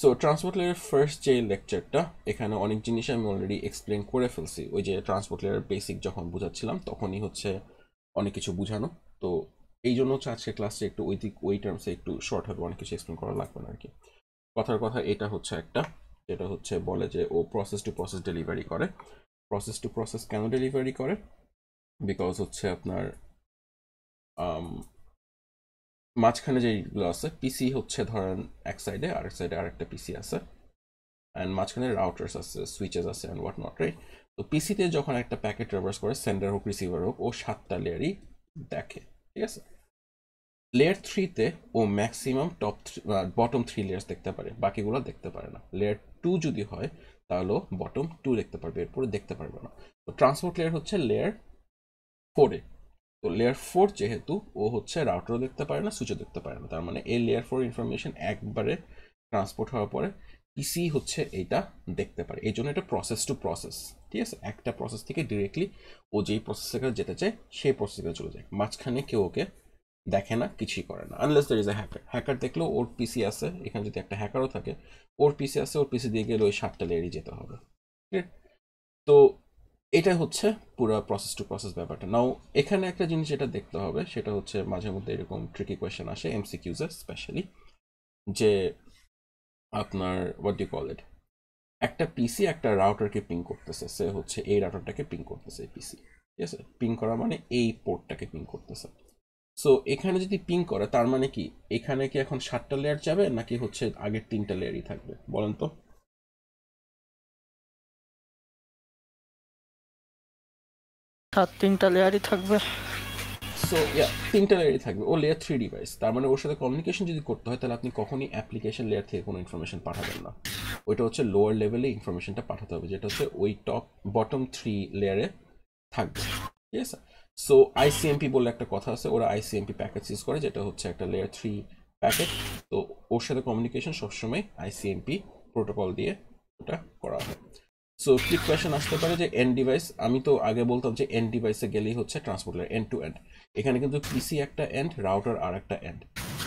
So transport লেয়ারের first যে লেকচারটা, এখানে অনেক জিনিস আমি অলরেডি এক্সপ্লেন করে ফেলছি। ওই যে ট্রান্সপোর্ট লেয়ারের বেসিক যখন বোঝাচ্ছিলাম তখনই হচ্ছে অনেক কিছু বোঝানো। তো এই জন্য হচ্ছে আজকে ক্লাসে একটু ওই টার্মসে একটু শর্ট হবে, অনেক কিছু এক্সপ্লেন করা লাগবে না আর কি। কথার কথা এটা হচ্ছে একটা, যেটা হচ্ছে বলে যে ও প্রসেস টু প্রসেস ডেলিভারি করে। প্রসেস টু প্রসেস কেন ডেলিভারি করে? বিকজ হচ্ছে আপনার মাঝখানে যেগুলো আছে পিসি হচ্ছে ধরেন এক সাইডে, আরেক সাইডে আরেকটা পিসি আছে, অ্যান্ড মাঝখানে রাউটার্স আছে, সুইচেস আছে অ্যান্ড হোয়াট নট, রাইট? তো পিসিতে যখন একটা প্যাকেট ট্রাভার্স করে, সেন্ডার হোক রিসিভার হোক, ও 7টা লেয়ারই দেখে, ঠিক আছে? লেয়ার থ্রিতে ও ম্যাক্সিমাম বটম 3 লেয়ার্স দেখতে পারে, বাকিগুলো দেখতে পারে না। লেয়ার 2 যদি হয় তাহলে বটম 2 দেখতে পারবে, এরপরে দেখতে পারবে না। তো ট্রান্সপোর্ট লেয়ার হচ্ছে লেয়ার 4-এ। তো লেয়ার 4 যেহেতু, ও হচ্ছে রাউটারও দেখতে পারে না, সুইচও দেখতে পারে না। তার মানে এই লেয়ার 4 ইনফরমেশন একবারে ট্রান্সপোর্ট হওয়ার পরে পিসি হচ্ছে এটা দেখতে পারে। এই জন্য এটা প্রসেস টু প্রসেস, ঠিক আছে? একটা প্রসেস থেকে ডিরেক্টলি ও যেই প্রসেসে যেতে চায় সেই প্রসেসে চলে যায়, মাঝখানে কেউ ওকে দেখে না, কিছুই করে না, unless there is a hacker. Hacker দেখলেও ওর পিসি আছে, এখানে যদি একটা হ্যাকারও থাকে, ওর পিসি আছে, ওর পিসি দিয়ে গেলে ওই 7টা লেয়ারই যেতে হবে। তো এটা হচ্ছে পুরো প্রসেস টু প্রসেস ব্যাপারটা। নাও এখানে একটা জিনিস যেটা দেখতে হবে সেটা হচ্ছে মাঝে মধ্যে এরকম ট্রিকি কোয়েশ্চেন আসে এমসিকিউজে স্পেশালি, যে আপনার হোয়াট ডু কল ইট, একটা পিসি একটা রাউটারকে পিং করতেছে, সে হচ্ছে এই রাউটারটাকে পিং করতেছে পিসি, ঠিক আছে? পিং করা মানে এই পোর্টটাকে পিং করতেছে। সো এখানে যদি পিং করে তার মানে কি এখানে কি এখন 7টা লেয়ার যাবে নাকি হচ্ছে আগের 3টা লেয়ারই থাকবে, বলেন তো? তার 3টা লেয়ারই থাকবে। সো ইয়া, 3টা লেয়ারই থাকবে। ও লেয়ার 3 ডিভাইস, তার মানে ওর সাথে কমিউনিকেশন যদি করতে হয় তাহলে আপনি কখনই অ্যাপ্লিকেশন লেয়ার থেকে কোনো ইনফরমেশন পাঠাবেন না। ওইটা হচ্ছে লোয়ার লেভেলে ইনফরমেশনটা পাঠাতে হবে, যেটা হচ্ছে ওই বটম 3 লেয়ারে থাকবে, ঠিক আছে? সো আইসিএমপি বলে একটা কথা আছে, ওরা আইসিএমপি প্যাকেট ইউজ করে, যেটা হচ্ছে একটা লেয়ার 3 প্যাকেট। তো ওর সাথে কমিউনিকেশন সবসময় আইসিএমপি প্রোটোকল দিয়ে ওটা করা হয়। সো ট্রিক কোয়েশন আসতে পারে যে এন্ড ডিভাইস, আমি তো আগে বলতাম যে এন্ড ডিভাইসে গেলেই হচ্ছে transport layer, end to end. এখানে কিন্তু পিসি একটা এন্ড, রাউটার আর একটা এন্ড।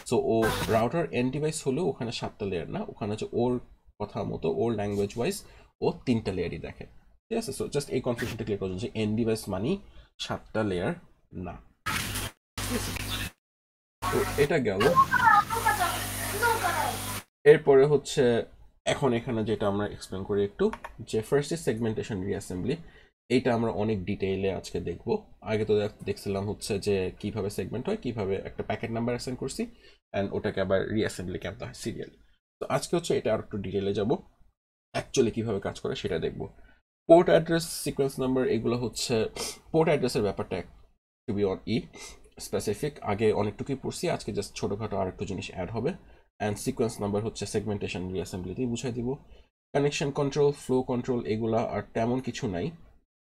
সো ও রাউটার এন্ড ডিভাইস হলেও ওখানে 7টা লেয়ার না, ওখানে হচ্ছে ওর কথা মতো, ওর ল্যাঙ্গুয়েজ ওয়াইজ ও 3টা লেয়ারই দেখে, ঠিক আছে? সো জাস্ট এই কনফিউশনটা ক্লিয়ার করার জন্য যে এন্ড ডিভাইস মানি 7টা লেয়ার না, ঠিক আছে? তো এটা গেল। এরপরে হচ্ছে এখন এখানে যেটা আমরা এক্সপ্লেন করি একটু, যে ফার্স্ট ইজ সেগমেন্টেশন রিঅ্যাসেম্বলি। এইটা আমরা অনেক ডিটেইলে আজকে দেখব। আগে তো দেখছিলাম হচ্ছে যে কিভাবে সেগমেন্ট হয়, কিভাবে একটা প্যাকেট নাম্বার অ্যাসাইন করছি, অ্যান্ড ওটাকে আবার রিঅ্যাসেম্বলি কেমন হয় সিরিয়ালি। তো আজকে হচ্ছে এটা আর একটু ডিটেইলে যাব, অ্যাকচুয়ালি কিভাবে কাজ করে সেটা দেখব। পোর্ট অ্যাড্রেস, সিকোয়েন্স নাম্বার, এগুলো হচ্ছে পোর্ট অ্যাড্রেসের ব্যাপারটা টু বি অন স্পেসিফিক, আগে অনেকটুকুই পড়ছি, আজকে জাস্ট ছোটোখাটো আর একটু জিনিস অ্যাড হবে। অ্যান্ড সিকোয়েন্স নাম্বার হচ্ছে সেগমেন্টেশন রিঅ্যাসেম্বলিতেই বুঝাই দিব। কানেকশন কন্ট্রোল, ফ্লো কন্ট্রোল, এগুলা আর তেমন কিছু নাই,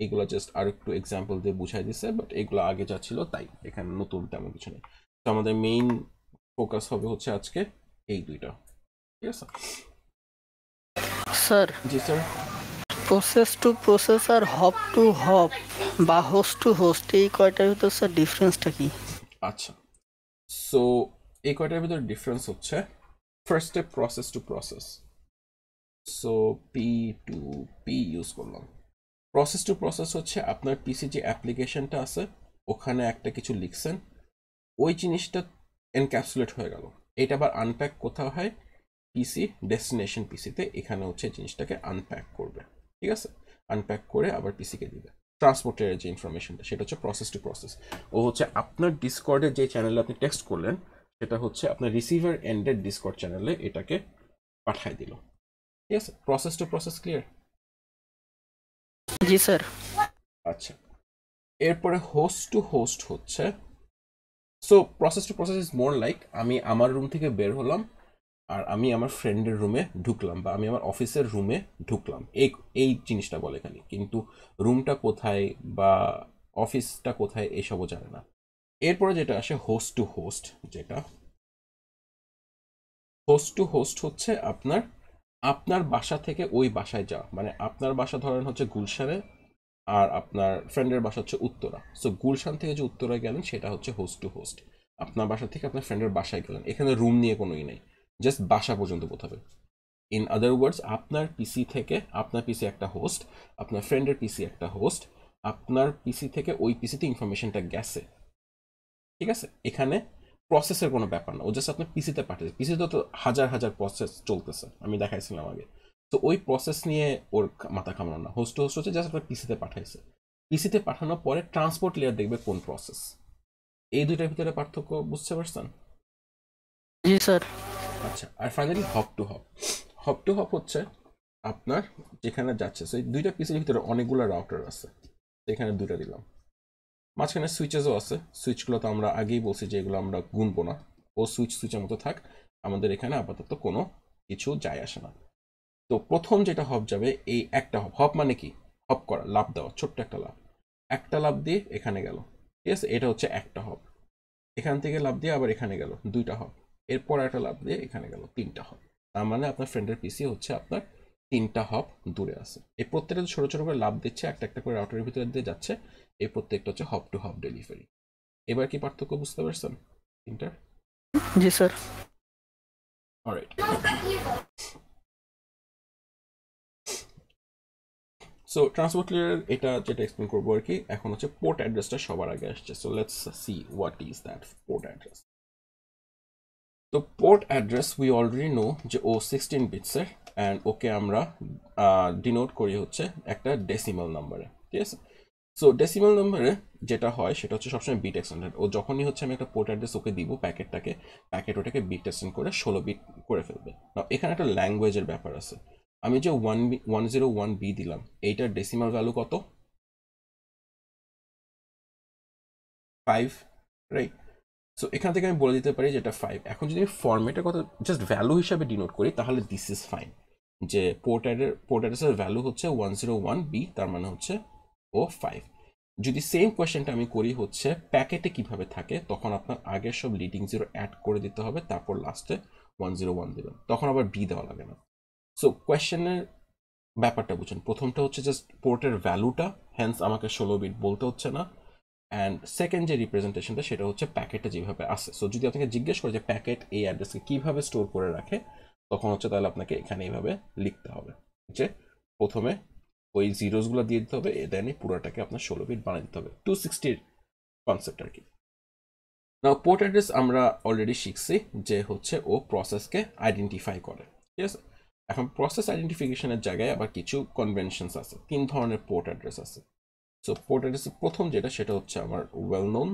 এগুলা জাস্ট আর একটু এক্সাম্পল দিয়ে বুঝাই দিছে, বাট এগুলো আগে যা ছিল তাই, এখানে নতুন তেমন কিছু নেই। তো আমাদের মেইন ফোকাস হবে হচ্ছে আজকে এই দুইটা, ঠিক আছে? স্যার, জি স্যার। প্রসেস টু প্রসেস আর হপ টু হপ বা হোস্ট টু হোস্ট, এই কয়টার ভিতর স্যার ডিফারেন্সটা কি? আচ্ছা, সো এই কয়টার ভিতরে ডিফারেন্স হচ্ছে, ফার্স্টে process to process, so P to P use করলাম। প্রসেস টু প্রসেস হচ্ছে আপনার পিসি যে অ্যাপ্লিকেশনটা আছে ওখানে একটা কিছু লিখছেন, ওই জিনিসটা এনক্যাপসুলেট হয়ে গেল, এটা আবার আনপ্যাক কোথাও হয় পিসি ডেস্টিনেশন পিসিতে, এখানে হচ্ছে জিনিসটাকে আনপ্যাক করবে, ঠিক আছে? আনপ্যাক করে আবার পিসিকে দিবে। ট্রান্সপোর্টের যে ইনফরমেশনটা সেটা হচ্ছে প্রসেস টু প্রসেস। ও হচ্ছে আপনার ডিসকর্ডের যে চ্যানেলে আপনি টেক্সট করলেন সেটা হচ্ছে আপনার রিসিভার এন্ডের ডিসকর্ড চ্যানেলে এটাকে পাঠায় দিল, ঠিক আছে? Process to process clear? G sir. আচ্ছা, এরপরে হোস্ট টু হোস্ট হচ্ছে, so process to process is more like আমি আমার রুম থেকে বের হলাম আর আমি আমার ফ্রেন্ডের রুমে ঢুকলাম, বা আমি আমার অফিসের রুমে ঢুকলাম, এই এই জিনিসটা বলে এখানে, কিন্তু রুমটা কোথায় বা অফিসটা কোথায় এসবও জানে না। এরপরে যেটা আসে হোস্ট টু হোস্ট, যেটা হোস্ট টু হোস্ট হচ্ছে আপনার আপনার বাসা থেকে ওই বাসায় যাওয়া, মানে আপনার বাসা ধরেন হচ্ছে গুলশানে আর আপনার ফ্রেন্ডের বাসা হচ্ছে উত্তরা, সো গুলশান থেকে যে উত্তরায় গেলেন সেটা হচ্ছে হোস্ট টু হোস্ট। আপনার বাসা থেকে আপনার ফ্রেন্ডের বাসায় গেলেন, এখানে রুম নিয়ে কোনো ই নেই, জাস্ট বাসা পর্যন্ত বোঝাবে। ইন আদার ওয়ার্ডস আপনার পিসি থেকে আপনার পিসি একটা হোস্ট, আপনার ফ্রেন্ডের পিসি একটা হোস্ট, আপনার পিসি থেকে ওই পিসিতে ইনফরমেশনটা গেছে, ঠিক আছে? এখানে প্রসেসের কোনো ব্যাপার না, ও জাস্ট আপনার পিসিতে পাঠিয়েছে। পিসিতে তো হাজার হাজার প্রসেস চলতেছে, আমি দেখাইছিলাম আগে। তো ওই প্রসেস নিয়ে ওর মাথা কামানো না, হোস্ট হচ্ছে জাস্ট আপনার পিসিতে পাঠাইছে। পিসিতে পাঠানোর পরে ট্রান্সপোর্ট লেয়ার দেখবে কোন প্রসেস। এই দুইটার ভিতরে পার্থক্য বুঝতে পারছেন? জি স্যার। আচ্ছা, আর finally hop to hop. Hop to hop হচ্ছে আপনার যেখানে যাচ্ছে, সেই দুইটা পিসির ভিতরে অনেকগুলো রাউটার আছে, এখানে দুইটা দিলাম। মাঝখানে সুইচেসও আছে, সুইচগুলো তো আমরা আগেই বলছি যে এগুলো আমরা গুনবো না, ও সুইচের মতো থাক, আমাদের এখানে আপাতত কোনো কিছু যায় আসে না। তো প্রথম যেটা হপ যাবে এই একটা হপ। হপ মানে কি? হপ করা, লাফ দেওয়া, ছোট্ট একটা লাফ। একটা লাফ দিয়ে এখানে গেল, ঠিক আছে? এটা হচ্ছে একটা হপ। এখান থেকে লাফ দিয়ে আবার এখানে গেল, দুইটা হপ। এরপর একটা লাফ দিয়ে এখানে গেল, তিনটা হপ। তার মানে আপনার ফ্রেন্ডের পিসি হচ্ছে আপনার তিনটা হপ দূরে আছে। এই প্রত্যেকটা ছোট ছোট করে লাফ দিচ্ছে, একটা একটা করে রাউটারের ভিতরে দিয়ে যাচ্ছে। এই প্রত্যেকটা হচ্ছে হপ টু হপ ডেলিভারি। এবার কি পার্থক্য বুঝতে পারছেন তিনটার? জি sir. All right, so transport layer এটা যেটা এক্সপ্লেন করবো আর কি, এখন হচ্ছে পোর্ট অ্যাড্রেসটা সবার আগে আসছে। So let's see what is that port address. তো port address we already know যে ও 16 বিটসের, অ্যান্ড ওকে আমরা ডিনোট করি হচ্ছে একটা ডেসিমাল নাম্বারে, ঠিক আছে? সো ডেসিমাল নাম্বারে যেটা হয় সেটা হচ্ছে সবসময় বিট এক্সটেন্ডেড। ও যখনই হচ্ছে আমি একটা পোর্ট অ্যাড্রেস ওকে দিব প্যাকেটটাকে, প্যাকেট ওটাকে বিট এক্সটেন্ড করে 16 বিট করে ফেলবে। এখানে একটা ল্যাঙ্গুয়েজের ব্যাপার আছে। আমি যে 101B দিলাম, এইটার ডেসিমাল ভ্যালু কত? 5, রাইট? সো এখান থেকে আমি বলে দিতে পারি যে এটা 5। এখন যদি আমি ফরম্যাটের কথা জাস্ট ভ্যালু হিসাবে ডিনোট করি, তাহলে দিস ইজ ফাইন, যে পোর্ট অ্যাড্রেসের ভ্যালু হচ্ছে 101B, তার মানে হচ্ছে ও 5। যদি সেম কোয়েশ্চেনটা আমি করি হচ্ছে প্যাকেটে কিভাবে থাকে, তখন আপনার আগের সব লিডিং জিরো অ্যাড করে দিতে হবে, তারপর লাস্টে 101 দেবেন, তখন আবার বি দেওয়া লাগে না। সো কোয়েশ্চেনের ব্যাপারটা বুঝুন, প্রথমটা হচ্ছে জাস্ট পোর্টের ভ্যালুটা, হ্যান্স আমাকে 16 বিট বলতে হচ্ছে না। অ্যান্ড সেকেন্ড যে রিপ্রেজেন্টেশনটা সেটা হচ্ছে প্যাকেটটা যেভাবে আসে। সো যদি আপনাকে জিজ্ঞেস করে যে প্যাকেট এই অ্যাড্রেসকে কিভাবে স্টোর করে রাখে, তখন হচ্ছে তাহলে আপনাকে এখানে এইভাবে লিখতে হবে যে প্রথমে ওই জিরোসগুলো দিয়ে দিতে হবে, দেন পুরোটাকে আপনার 16 বিট বানিয়ে দিতে হবে, 260 কনসেপ্ট আর কি। নাও পোর্ট অ্যাড্রেস আমরা অলরেডি শিখছি যে হচ্ছে ও প্রসেসকে আইডেন্টিফাই করে, ঠিক আছে? এখন প্রসেস আইডেন্টিফিকেশনের জায়গায় আবার কিছু কনভেনশনস আছে। 3 ধরনের পোর্ট অ্যাড্রেস আছে। সো পোর্ট অ্যাড্রেসের প্রথম যেটা সেটা হচ্ছে আমার ওয়েল নোন,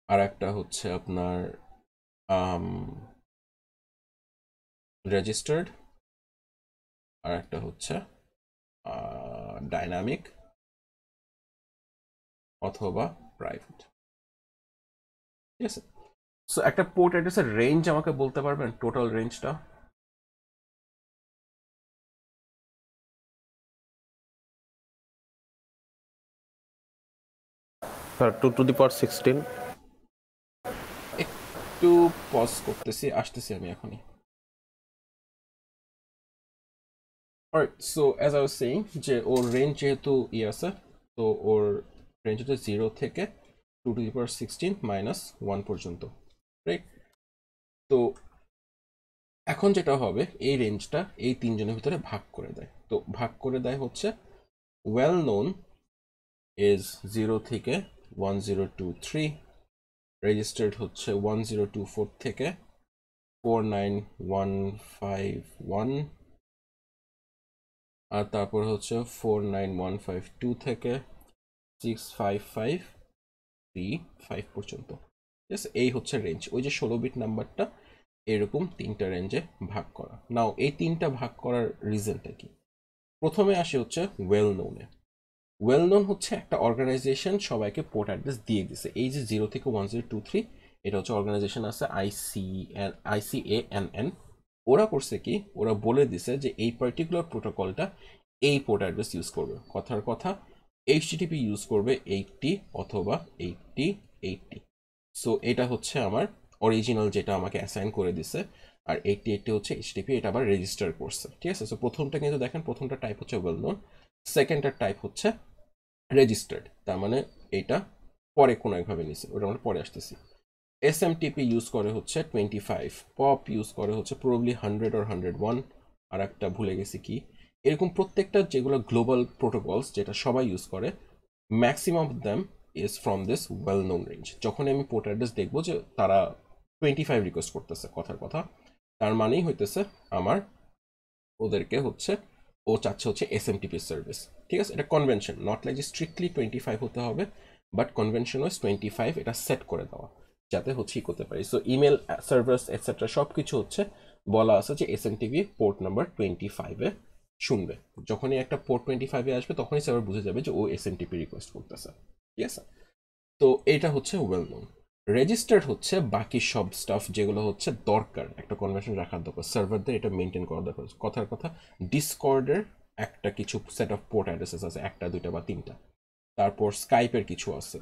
আর একটা হচ্ছে আপনার রেজিস্টার্ড, আর একটা হচ্ছে ডাইনামিক অথবা প্রাইভেট, ঠিক আছে? সো একটা পোর্ট অ্যাড্রেসের রেঞ্জ আমাকে বলতে পারবেন, টোটাল রেঞ্জটা? Sir 2 to the power 16। একটু পজ করতেছি, আসতেছি আমি এখনই। Alright, so as I was saying যে ওর রেঞ্জ যেহেতু আছে, তো ওর রেঞ্জ হচ্ছে 0 থেকে 2 to the power 16 - 1 পর্যন্ত, রাইট? তো এখন যেটা হবে, এই রেঞ্জটা এই তিনজনের ভিতরে ভাগ করে দেয়। তো ভাগ করে দেয় হচ্ছে ওয়েল নোন ইজ 0 থেকে 1023, রেজিস্টার্ড হচ্ছে 1024 থেকে 49151, আর তারপর হচ্ছে 49152 থেকে 65535 পর্যন্ত, ঠিক আছে? এই হচ্ছে রেঞ্জ। ওই যে 16 বিট নাম্বারটা এরকম তিনটা রেঞ্জে ভাগ করা। নাও এই তিনটা ভাগ করার রিজনটা কি? প্রথমে আসে হচ্ছে ওয়েল নোনে। ওয়েল নোন হচ্ছে একটা অর্গানাইজেশন সবাইকে পোর্ট অ্যাড্রেস দিয়ে দিছে। এই যে 0 থেকে 1023, এটা হচ্ছে অর্গানাইজেশন আছে ICANN। ওরা করছে কি, ওরা বলে দিছে যে এই পার্টিকুলার প্রোটোকলটা এই পোর্ট অ্যাড্রেস ইউজ করবে। কথার কথা HTTP ইউজ করবে 80 অথবা 8080। সো এটা হচ্ছে আমার অরিজিনাল যেটা আমাকে অ্যাসাইন করে দিছে, আর 8080 হচ্ছে HTTP, এটা আবার রেজিস্টার করছে, ঠিক আছে? সো প্রথমটা কিন্তু দেখেন, প্রথমটা টাইপ হচ্ছে ওয়েল নোন, সেকেন্ডটার টাইপ হচ্ছে রেজিস্টার্ড, তার মানে এটা পরে কোনো একভাবে নিছে, ওটা আমরা পরে আসতেছি। এসএমটিপি ইউজ করে হচ্ছে 25, পপ ইউজ করে হচ্ছে প্রবাবলি 100 or 101, আর একটা ভুলে গেছি কি। এরকম প্রত্যেকটা যেগুলো গ্লোবাল প্রোটোকলস যেটা সবাই ইউজ করে, maximum of them is from this well known range. যখন আমি পোর্ট অ্যাড্রেস দেখবো যে তারা 25 রিকোয়েস্ট করতেছে, কথার কথা, তার মানেই হইতেছে আমার ওদেরকে হচ্ছে ও চাচ্ছে হচ্ছে এসএমটিপি সার্ভিস। ঠিক আছে, এটা কনভেনশন, নট লাইক যে স্ট্রিক্টলি 25 হতে হবে, বাট কনভেনশন ওয়াইজ 25 এটা সেট করে দেওয়া যাতে হচ্ছে ই করতে পারি। সো ইমেল সার্ভার্স এটসেট্রা সব কিছু হচ্ছে বলা আছে যে এসএমটিপি পোর্ট নাম্বার 25-এ শুনবে। যখনই একটা পোর্ট 25-এ আসবে তখনই সার্ভার বুঝে যাবে যে ও এসএমটিপি রিকোয়েস্ট করতেছে। ঠিক আছে, তো এটা হচ্ছে ওয়েল নোন। রেজিস্টার্ড হচ্ছে বাকি সব স্টাফ যেগুলো হচ্ছে দরকার, একটা কনভেনশন রাখার দরকার, সার্ভারদের এটা মেনটেন করা দরকার। কথার কথা, ডিসকর্ডের একটা কিছু সেট অফ পোর্ট অ্যাড্রেসেস আছে, একটা দুইটা বা তিনটা, তারপর স্কাইপের কিছু আছে,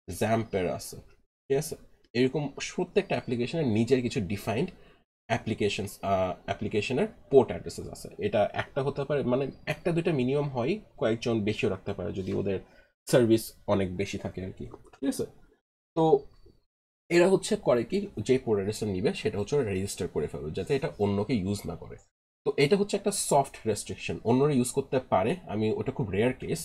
জ্যাম্পের আছে। ঠিক আছে, এরকম প্রত্যেকটা অ্যাপ্লিকেশনের নিজের কিছু ডিফাইন্ড অ্যাপ্লিকেশনের পোর্ট অ্যাড্রেসেস আছে। এটা একটা হতে পারে, মানে একটা দুইটা মিনিমাম হয়, কয়েকজন বেশিও রাখতে পারে যদি ওদের সার্ভিস অনেক বেশি থাকে আর কি। ঠিক আছে, তো এরা হচ্ছে করে কি, যে পোর্ট অ্যাড্রেসটা নিবে সেটা হচ্ছে রেজিস্টার করে ফেলবে যাতে এটা অন্যকে ইউজ না করে। তো এটা হচ্ছে একটা সফট রেস্ট্রিকশন, অন্যরা ইউজ করতে পারে, আমি ওটা খুব রেয়ার কেস,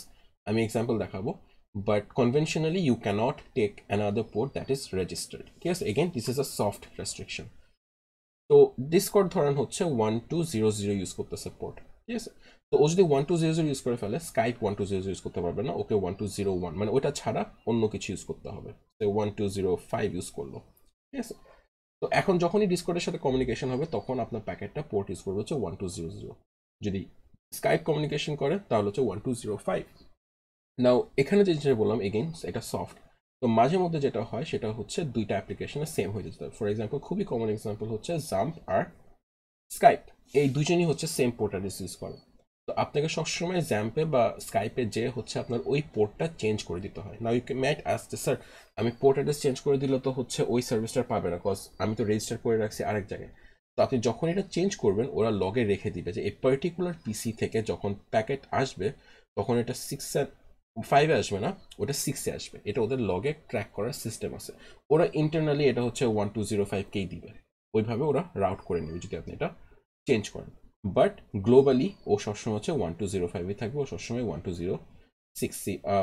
আমি এক্সাম্পল দেখাবো, but conventionally you cannot take another port that is registered. ঠিক আছে, again this is a soft restriction. তো ডিসকর্ড ধরেন হচ্ছে 1200 ইউজ করতেছে পোর্ট। ঠিক আছে, তো ও যদি 1200 ইউজ করে ফেলে, স্কাইপ 1200 ইউজ করতে পারবে না, ওকে 1201 মানে ওটা ছাড়া অন্য কিছু ইউজ করতে হবে। 1205 ইউজ করলো। ঠিক আছে, তো এখন যখনই ডিসকর্ডের সাথে কমিউনিকেশন হবে তখন আপনার প্যাকেটটা পোর্ট ইউজ করবে হচ্ছে 1200। যদি স্কাইপ কমিউনিকেশন করে তাহলে হচ্ছে 1205। নাও এখানে যে জিনিসটা বললাম এগেইন এটা সফট। তো মাঝে মধ্যে যেটা হয় সেটা হচ্ছে দুইটা অ্যাপ্লিকেশনে সেম হয়ে যেতে হবে। ফর এক্সাম্পল, খুবই কমন এক্সাম্পল হচ্ছে জাম্প আর স্কাইপ, এই দুজনই হচ্ছে সেম পোর্ট অ্যাড্রেস ইউজ করে। তো আপনাকে সবসময় জ্যাম্পে বা স্কাইপে যে হচ্ছে আপনার ওই পোর্টটা চেঞ্জ করে দিতে হয়। Now you might ask sir, আমি পোর্ট অ্যাড্রেস চেঞ্জ করে দিলে তো হচ্ছে ওই সার্ভিসটা পাবে না, কজ আমি তো রেজিস্টার করে রাখছি আরেক জায়গায়। তো আপনি যখন এটা চেঞ্জ করবেন ওরা লগে রেখে দিবে যে এই পার্টিকুলার পিসি থেকে যখন প্যাকেট আসবে তখন এটা 6-5-এ আসবে না, ওটা 6-এ আসবে। এটা ওদের লগে ট্র্যাক করার সিস্টেম আছে। ওরা ইন্টারনালি এটা হচ্ছে 1205কেই দিবে, ওইভাবে ওরা রাউট করে নেবে যদি আপনি এটা চেঞ্জ করেন। বাট গ্লোবালি ও সবসময় হচ্ছে 1205-এ থাকবে, ও সবসময়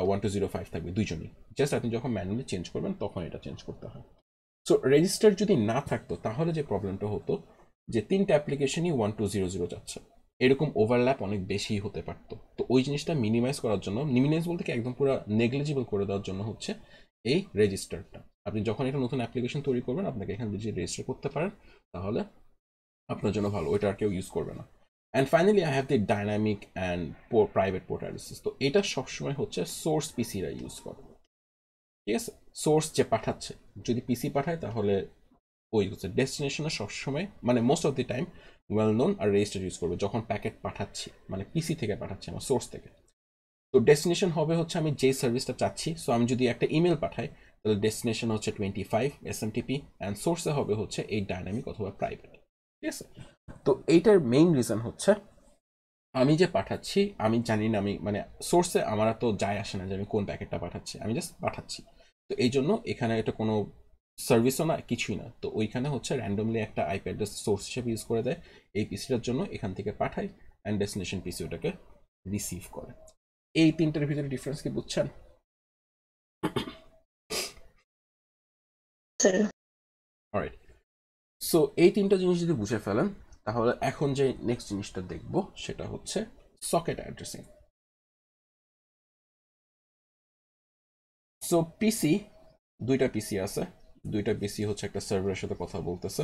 1205 থাকবে, দুইজনই। জাস্ট আপনি যখন ম্যানুয়ালি চেঞ্জ করবেন তখন এটা চেঞ্জ করতে হয়। সো রেজিস্টার যদি না থাকতো তাহলে যে প্রবলেমটা হতো যে তিনটা অ্যাপ্লিকেশনই 1200 যাচ্ছে, এরকম ওভারল্যাপ অনেক বেশি হতে পারতো। তো ওই জিনিসটা মিনিমাইজ করার জন্য, মিনিমাইজ বলতে কি একদম পুরো নেগলিজিবল করে দেওয়ার জন্য হচ্ছে এই রেজিস্টারটা। আপনি যখন একটা নতুন অ্যাপ্লিকেশন তৈরি করবেন আপনাকে এখানে যদি রেজিস্টার করতে পারেন তাহলে আপনার জন্য ভালো, ওইটা আর কেউ ইউজ করবে না। And finally I have the dynamic and private port addresses. তো এটা সবসময় হচ্ছে সোর্স পিসিরা ইউজ করে। ঠিক আছে, সোর্স যে পাঠাচ্ছে, যদি পিসি পাঠায় তাহলে ওই হচ্ছে ডেস্টিনেশনে সবসময়, মানে most of the time well known আর রেজিস্টার ইউজ করবে যখন প্যাকেট পাঠাচ্ছি, মানে পিসি থেকে পাঠাচ্ছি আমার সোর্স থেকে। তো ডেস্টিনেশন হবে হচ্ছে আমি যেই সার্ভিসটা চাচ্ছি। সো আমি যদি একটা ইমেল পাঠাই তাহলে ডেস্টিনেশন হচ্ছে 25 এসএমটিপি, অ্যান্ড সোর্সে হবে হচ্ছে এই ডাইনামিক অথবা প্রাইভেট। ঠিক আছে, তো এইটার মেইন রিজন হচ্ছে আমি যে পাঠাচ্ছি আমি জানি না, আমি মানে সোর্সে আমার তো যায় আসে না যে আমি কোন প্যাকেটটা পাঠাচ্ছি, আমি জাস্ট পাঠাচ্ছি। তো এই জন্য এখানে এটা কোনো সার্ভিসও না, কিছুই না। তো ওইখানে হচ্ছে র্যান্ডমলি একটা আইপি অ্যাড্রেস সোর্স হিসেবে ইউজ করে দেয়, এই পিসিটার জন্য এখান থেকে পাঠায়, অ্যান্ড ডেস্টিনেশন পিসি ওটাকে রিসিভ করে। এই তিনটার ভিতরে ডিফারেন্স কি বুঝছেন? অলরাইট, সো এই তিনটা জিনিস যদি বুঝে ফেলেন তাহলে এখন যে নেক্সট জিনিসটা দেখব সেটা হচ্ছে সকেট অ্যাড্রেসিং। সো পিসি, দুইটা পিসি আছে, দুইটা পিসি হচ্ছে একটা সার্ভারের সাথে কথা বলতেছে।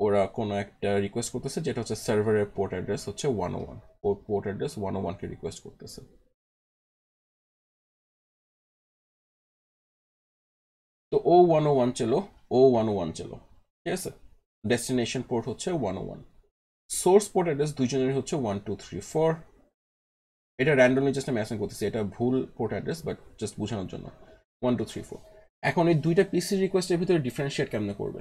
ওরা কোনো একটা রিকোয়েস্ট করতেছে যেটা হচ্ছে সার্ভারের পোর্ট অ্যাড্রেস হচ্ছে 101, পোর্ট অ্যাড্রেস 101কে রিকোয়েস্ট করতেছে। তো O101 চলো, O101 চলো। ঠিক আছে, ডেস্টিনেশন পোর্ট হচ্ছে 101, সোর্স পোর্ট অ্যাড্রেস দুইজনের হচ্ছে 1234। এটা র্যান্ডমলি জাস্ট আমি অ্যাসাইন করতেছি, এটা ভুল পোর্ট অ্যাড্রেস বাট জাস্ট বোঝানোর জন্য 1234। এখন এই দুইটা পিসি রিকোয়েস্টের ভিতরে ডিফারেন্সিয়েট কেমনে করবে?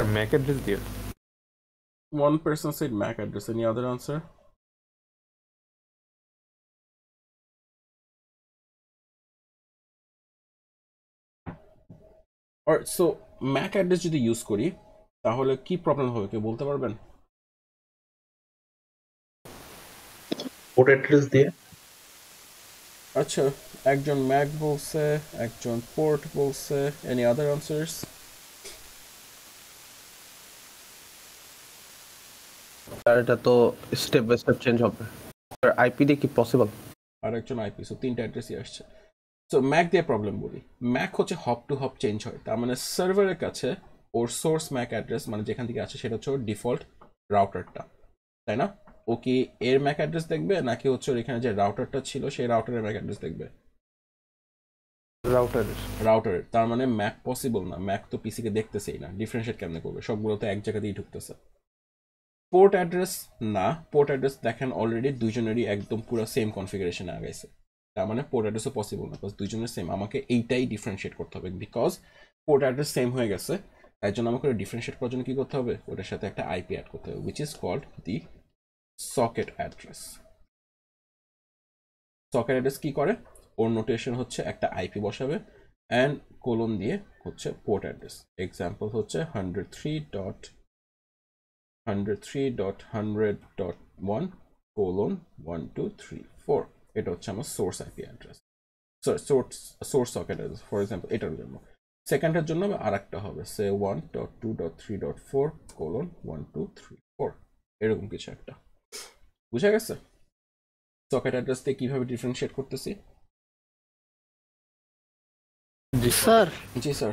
ম্যাক অ্যাড্রেস দিয়ে One person said MAC address. Any other answer? Alright, so MAC address যদি ইউজ করি তাহলে কি প্রবলেম হবে কেউ বলতে পারবেন? পোর্ট অ্যাড্রেস দিয়ে আচ্ছা, একজন ম্যাক বলছে, একজন পোর্ট বলছে। Any other answers? আর এটা তো স্টেপ বাই স্টেপ চেঞ্জ হবে। আর আইপি দিয়ে কি পসিবল? আর একজন আইপি, সো তিনটা অ্যাড্রেসই আসছে। সো ম্যাক দিয়ে প্রবলেম বলি, ম্যাক হচ্ছে হপ টু হপ চেঞ্জ হয়, তার মানে সার্ভারের কাছে ওর সোর্স ম্যাক অ্যাড্রেস মানে যেখান থেকে আসে সেটা হচ্ছে ওর ডিফল্ট রাউটারটা, তাই না? ও কি এর ম্যাক অ্যাড্রেস দেখবে নাকি হচ্ছে ওর এখানে যে রাউটারটা ছিল সেই রাউটারের ম্যাক অ্যাড্রেস দেখবে? রাউটারের। তার মানে ম্যাক পসিবল না, ম্যাক তো পিসিকে দেখতেছেই না, ডিফারেন্সিয়েট কেমনে করবে? সবগুলো তো এক জায়গাতেই ঢুকতেছে। পোর্ট অ্যাড্রেস না, পোর্ট অ্যাড্রেস দেখেন অলরেডি দুইজনেরই একদম পুরো সেম কনফিগারেশনে আগাইছে, তার মানে পোর্ট অ্যাড্রেসও পসিবল না, বিকজ দুইজনের সেম। আমাকে এইটাই ডিফারেন্সিয়েট করতে হবে, বিকজ পোর্ট অ্যাড্রেস সেম হয়ে গেছে, তাই জন্য আমাকে ডিফারেন্সিয়েট করার জন্য কি করতে হবে? ওটার সাথে একটা আইপি অ্যাড করতে হবে, which is called the socket address. Socket address কি করে? ওর নোটেশন হচ্ছে একটা আইপি বসাবে অ্যান্ড কোলন দিয়ে হচ্ছে পোর্ট অ্যাড্রেস। এক্সাম্পল হচ্ছে 103.100.1:1, 2, 3, 4। এটা হচ্ছে আমার source IP address, source socket address for example এটার জন্য। সেকেন্ডের জন্য আর একটা হবে, সে 1.2.3.4:1, 2, 3, 4, এরকম কিছু একটা। বুঝা গেছে সকেট অ্যাড্রেস দিয়ে কিভাবে ডিফারেন্সিয়েট করতেছি? স্যার জি স্যার।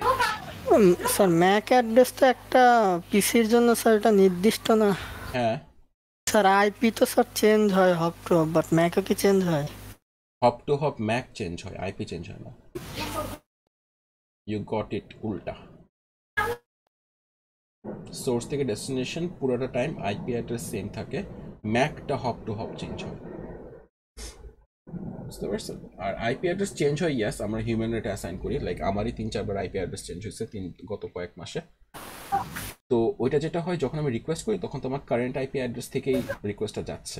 স্যার ম্যাক অ্যাড্রেস তো একটা পিসির জন্য স্যার এটা নির্দিষ্ট না। হ্যাঁ, স্যার আইপি তো স্যার চেঞ্জ হয় হপ টু হপ, বাট ম্যাকও কি চেঞ্জ হয়? Hop to hop MAC change হয়, আইপি চেঞ্জ হয় না। ইউ গট ইট উল্টা। সোর্স থেকে ডেস্টিনেশন পুরোটা টাইম আইপি অ্যাড্রেস সেম থাকে, ম্যাকটা হপ টু হপ চেঞ্জ হয়, বুঝতে পারছেন? আর আইপি অ্যাড্রেস চেঞ্জ হয়, ইয়াস, আমরা হিউম্যান রেটে অ্যাসাইন করি, লাইক আমারই 3-4 বার আইপি অ্যাড্রেস চেঞ্জ হয়েছে গত কয়েক মাসে। তো ওইটা যেটা হয় যখন আমি রিকোয়েস্ট করি তখন তো আমার কারেন্ট আইপি অ্যাড্রেস থেকেই রিকোয়েস্টটা যাচ্ছে,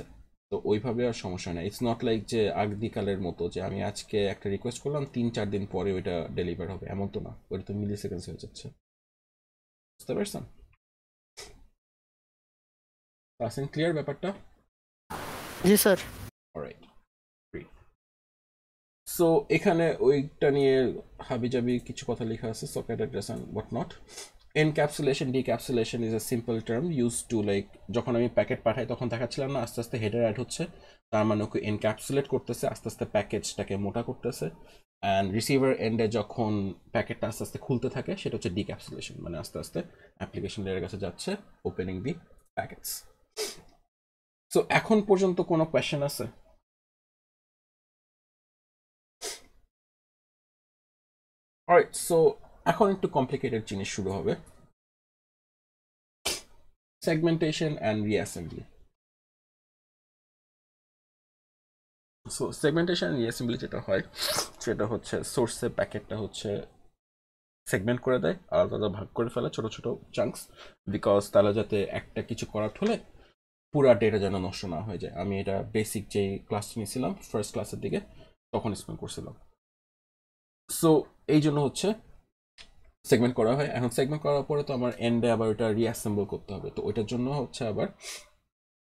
তো ওইভাবে আর সমস্যা নেই। ইটস নট লাইক যে আগদিকালের মতো যে আমি আজকে একটা রিকোয়েস্ট করলাম 3-4 দিন পরে ওইটা ডেলিভার হবে, এমন তো না, ওইটা তো মিলি সেকেন্ডস হয়ে যাচ্ছে, বুঝতে পারছেন? পাসিং ক্লিয়ার ব্যাপারটা? জি স্যার। অলরাইট, সো এখানে ওইটা নিয়ে হাবিজাবি কিছু কথা লেখা আছে, socket address and what not. Encapsulation decapsulation is a simple term use to, like যখন আমি প্যাকেট পাঠাই তখন দেখাচ্ছিলাম না আস্তে আস্তে হেডার অ্যাড হচ্ছে, তার মানে ওকে এনক্যাপসুলেট করতেছে, আস্তে আস্তে প্যাকেজটাকে মোটা করতেছে। অ্যান্ড রিসিভার এন্ডে যখন প্যাকেটটা আস্তে আস্তে খুলতে থাকে সেটা হচ্ছে ডিক্যাপসুলেশন, মানে আস্তে আস্তে অ্যাপ্লিকেশন লেয়ারের কাছে যাচ্ছে, ওপেনিং দি প্যাকেটস। সো এখন পর্যন্ত কোনো কোয়েশ্চেন আছে? অলরাইট, সো এখন একটু কমপ্লিকেটেড জিনিস শুরু হবে, segmentation and reassembly. So segmentation and reassembly যেটা হয় সেটা হচ্ছে সোর্সে প্যাকেটটা হচ্ছে সেগমেন্ট করে দেয়, আলাদা আলাদা ভাগ করে ফেলে ছোট ছোট চাঙ্কস, বিকজ তাহলে যাতে একটা কিছু করার হলে পুরা ডেটা যেন নষ্ট না হয়ে যায়। আমি এটা বেসিক যেই ক্লাস নিয়েছিলাম ফার্স্ট ক্লাসের দিকে তখন এক্সপ্লেন করছিলাম। সো এই জন্য হচ্ছে সেগমেন্ট করা হয়। এখন সেগমেন্ট করার পরে তো আমার এন্ডে আবার ওটা রিঅ্যাসেম্বল করতে হবে, তো ওইটার জন্য হচ্ছে আবার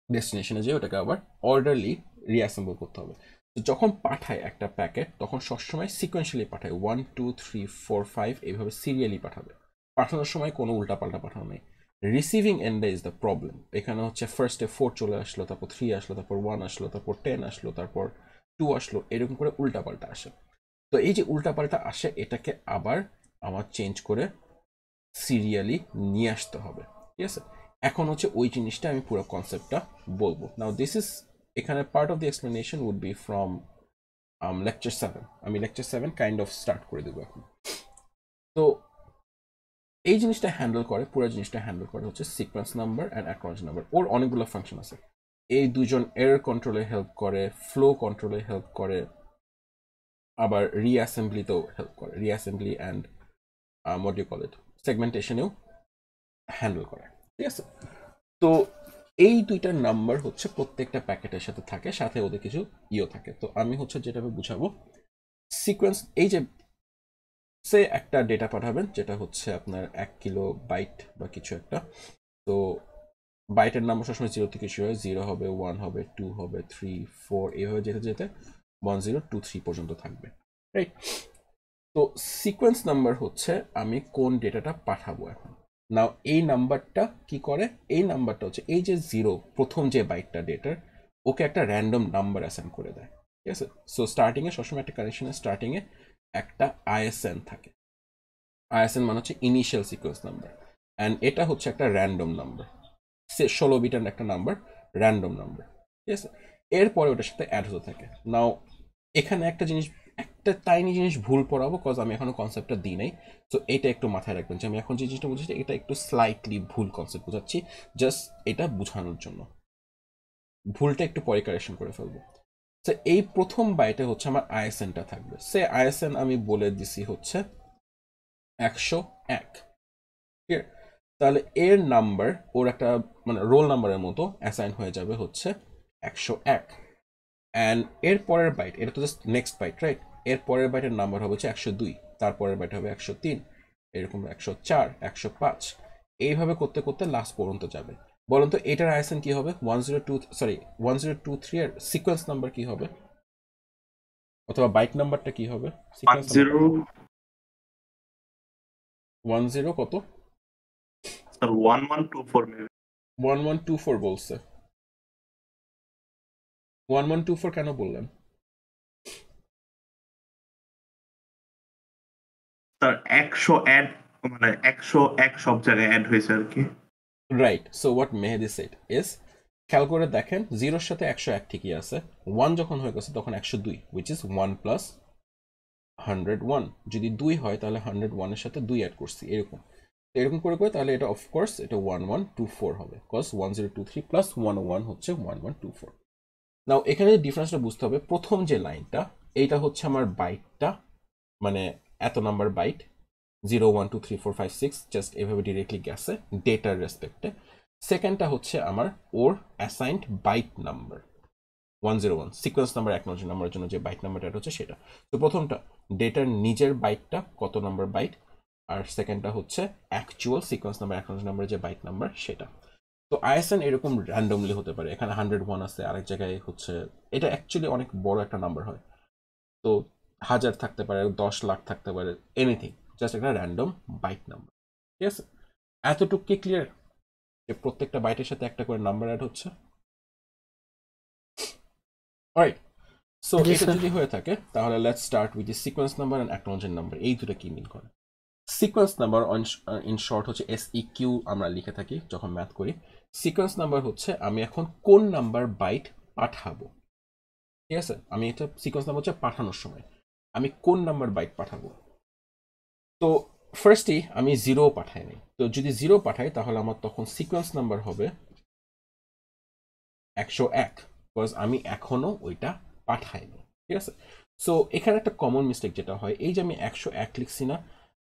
ডেস্টিনেশনে যেয়ে ওটাকে আবার অর্ডারলি রিঅ্যাসেম্বল করতে হবে। তো যখন পাঠায় একটা প্যাকেট তখন সবসময় সিকোয়েন্সিয়ালি পাঠায়, 1, 2, 3, 4, 5 এইভাবে সিরিয়ালি পাঠাবে। পাঠানোর সময় কোনো উল্টাপাল্টা পাঠানো নেই। রিসিভিং এন্ডে ইজ দ্য প্রবলেম। এখানে হচ্ছে ফার্স্টে 4 চলে আসলো, তারপর 3 আসলো, তারপর 1 আসলো, তারপর 10 আসলো, তারপর 2 আসলো, এরকম করে উল্টাপাল্টা আসে। তো এই যে উল্টাপাল্টা আসে এটাকে আবার আমার চেঞ্জ করে সিরিয়ালি নিয়ে আসতে হবে, ঠিক আছে? এখন হচ্ছে ওই জিনিসটা আমি পুরো কনসেপ্টটা বলবো। নাও দিস ইজ, এখানে part of the explanation would be from lecture 7। আমি লেকচার 7 কাইন্ড অফ স্টার্ট করে দেবো এখন। তো এই জিনিসটা হ্যান্ডেল করে, পুরো জিনিসটা হ্যান্ডেল করে হচ্ছে sequence number and acknowledge number. ওর অনেকগুলো ফাংশন আছে, এই দুজন এরর কন্ট্রোলে হেল্প করে, ফ্লো কন্ট্রোলে হেল্প করে, আবার রিঅ্যাসেম্বলিতেও হেল্প করে, reassembly and what do call it, সেগমেন্টেশনেও হ্যান্ডেল করে, ঠিক আছে? তো এই দুইটা নাম্বার হচ্ছে প্রত্যেকটা প্যাকেটের সাথে থাকে, সাথে ওদের কিছু ইও থাকে। তো আমি হচ্ছে যেটা বুঝাবো সিকোয়েন্স, এই যে সে একটা ডেটা পাঠাবেন যেটা হচ্ছে আপনার 1 কিলো বাইট বা কিছু একটা। তো বাইটের নাম্বার সবসময় 0 থেকে শুরু হয়, 0 হবে, 1 হবে, 2 হবে, 3, 4 এইভাবে যেতে যেতে 1 0 2 3 পর্যন্ত থাকবে, রাইট? তো সিকোয়েন্স নাম্বার হচ্ছে আমি কোন ডেটাটা পাঠাবো এখন। নাও এই নাম্বারটা কি করে, এই নাম্বারটা হচ্ছে এই যে 0 প্রথম যে বাইটটা ডেটার, ওকে একটা র্যান্ডম নাম্বার অ্যাসাইন করে দেয়, ঠিক আছে? সো স্টার্টিংয়ে সবসময় একটা কানেকশনের স্টার্টিংয়ে একটা আইএসএন থাকে। আইএসএন মানে হচ্ছে ইনিশিয়াল সিকোয়েন্স নাম্বার, অ্যান্ড এটা হচ্ছে একটা র্যান্ডম নাম্বার, 16 বিটের একটা নাম্বার, র্যান্ডম নাম্বার, ঠিক আছে? এরপরে ওটার সাথে অ্যাড হতে থাকে। নাও এখানে একটা জিনিস, একটা টাইনি জিনিস ভুল পড়াবো, কজ আমি এখনো কনসেপ্টটা দিই নাই। তো এটা একটু মাথায় রাখবেন যে আমি এখন যে জিনিসটা বুঝাচ্ছি এটা একটু স্লাইটলি ভুল কনসেপ্ট বোঝাচ্ছি, জাস্ট এটা বোঝানোর জন্য। ভুলটা একটু পরে কারেকশন করে ফেলবো। তো এই প্রথম বাইটে হচ্ছে আমার আইএসএনটা থাকবে। সে আইএসএন আমি বলে দিছি হচ্ছে 101, ঠিক আছে? তাহলে এর নাম্বার ওর একটা মানে রোল নাম্বারের মতো অ্যাসাইন হয়ে যাবে হচ্ছে 101। অ্যান্ড এর পরের বাইট, এটা তো জাস্ট নেক্সট বাইট, রাইট? এর পরের বাইটের নাম্বার হবে হচ্ছে 102, তারপরের বাইট হবে 103, এরকম 104, 105, এইভাবে করতে করতে লাস্ট পর্যন্ত যাবে। বলুন তো এটার আইএসএন কি হবে? 1023 এর সিকোয়েন্স নাম্বার কি হবে, অথবা বাইট নাম্বারটা কি হবে? সিকোয়েন্স নাম্বার 10 কত? Sir 1124 maybe. 1124 বলছে। 1124 কেন বললেন? স্যার 100 অ্যাড মানে 101 সব জায়গায় অ্যাড হয়েছে আর কি। Right, so what Mehedi shed is, খেয়াল করে দেখেন 0-র সাথে 101 ঠিকই আছে, 1 যখন হয়ে গেছে তখন 102, উইচ ইজ 1 প্লাস 101। যদি 2 হয় তাহলে 101 এর সাথে 2 অ্যাড করছি, এরকম। এরকম করে করে তাহলে এটা অফকোর্স এটা 1124 হবে, কজ 1023 প্লাস 101 হচ্ছে 1124। নাও এখানে ডিফারেন্সটা বুঝতে হবে, প্রথম যে লাইনটা এইটা হচ্ছে আমার বাইটটা, মানে এত নাম্বার বাইট 0 1 2 3 4 5 6 জাস্ট এভাবে ডিরেক্টলি গেছে ডেটার রেসপেক্টে। সেকেন্ডটা হচ্ছে আমার ওর assigned byte number 101, sequence number acknowledge নাম্বারের জন্য যে বাইট নাম্বারটা হচ্ছে সেটা। তো প্রথমটা ডেটার নিজের বাইটটা কত নাম্বার বাইট, আর সেকেন্ডটা হচ্ছে অ্যাকচুয়াল সিকোয়েন্স নাম্বার অ্যাকনোলেজ নাম্বারের যে বাইট নাম্বার সেটা। তো আইএসএন এরকম র্যান্ডমলি হতে পারে, এখানে 101 আছে, আরেক জায়গায় হচ্ছে, এটা অ্যাকচুয়ালি অনেক বড় একটা নাম্বার হয়, তো 1000 থাকতে পারে, 10 লাখ থাকতে পারে, এনিথিং, জাস্ট একটা র্যান্ডম বাইট নাম্বার, ঠিক আছে? এতটুকু কি ক্লিয়ার যে প্রত্যেকটা বাইটের সাথে একটা করে নাম্বার অ্যাড হচ্ছে? অলরাইট, সো জি এটা স্যার। যদি হয়ে থাকে তাহলে let's start with the sequence number and acknowledgement number. এই দুটো কি মিন করে? সিকোয়েন্স নাম্বার ইন শর্ট হচ্ছে SEQ আমরা লিখে থাকি যখন ম্যাথ করি। সিকোয়েন্স নাম্বার হচ্ছে আমি এখন কোন নাম্বার বাইট পাঠাবো, ঠিক আছে? আমি এটা সিকোয়েন্স নাম্বার হচ্ছে পাঠানোর সময় আমি কোন নাম্বার বাইট পাঠাবো। তো ফার্স্টই আমি 0 পাঠাই নাই, তো যদি 0 পাঠাই তাহলে আমার তখন সিকোয়েন্স নাম্বার হবে 101, বিকজ আমি এখনো ওইটা পাঠাইনি, ঠিক আছে? সো এখানে একটা কমন মিস্টেক যেটা হয়, এই যে আমি 101 লিখছি না,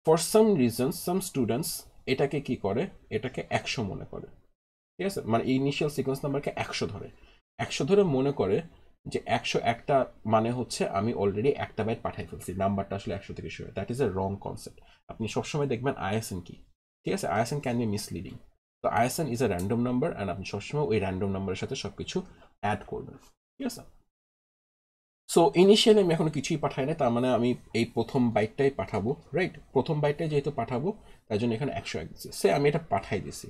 for some reason some students এটাকে কি করে, এটাকে 100 মনে করে, ঠিক আছে? মানে ইনিশিয়াল সিকোয়েন্স নাম্বারকে 100 ধরে, 100 ধরে মনে করে যে 101টা মানে হচ্ছে আমি অলরেডি একটা বাইট পাঠাই ফেলছি, নাম্বারটা আসলে 100 থেকে শুরু হয়। That is a wrong concept. আপনি সবসময় দেখবেন আইএসএন কি, ঠিক আছে? ISN can be misleading. তো ISN is a random number, and আপনি সবসময় ওই র্যান্ডম নাম্বারের সাথে সবকিছু অ্যাড করবেন, ঠিক আছে? সো ইনিশিয়ালি আমি এখনো কিছুই পাঠাই না, তার মানে আমি এই প্রথম বাইটটাই পাঠাবো, রাইট? প্রথম বাইটটাই যেহেতু পাঠাবো তাই জন্য এখানে 101 দিচ্ছি, সে আমি এটা পাঠাই দিছি,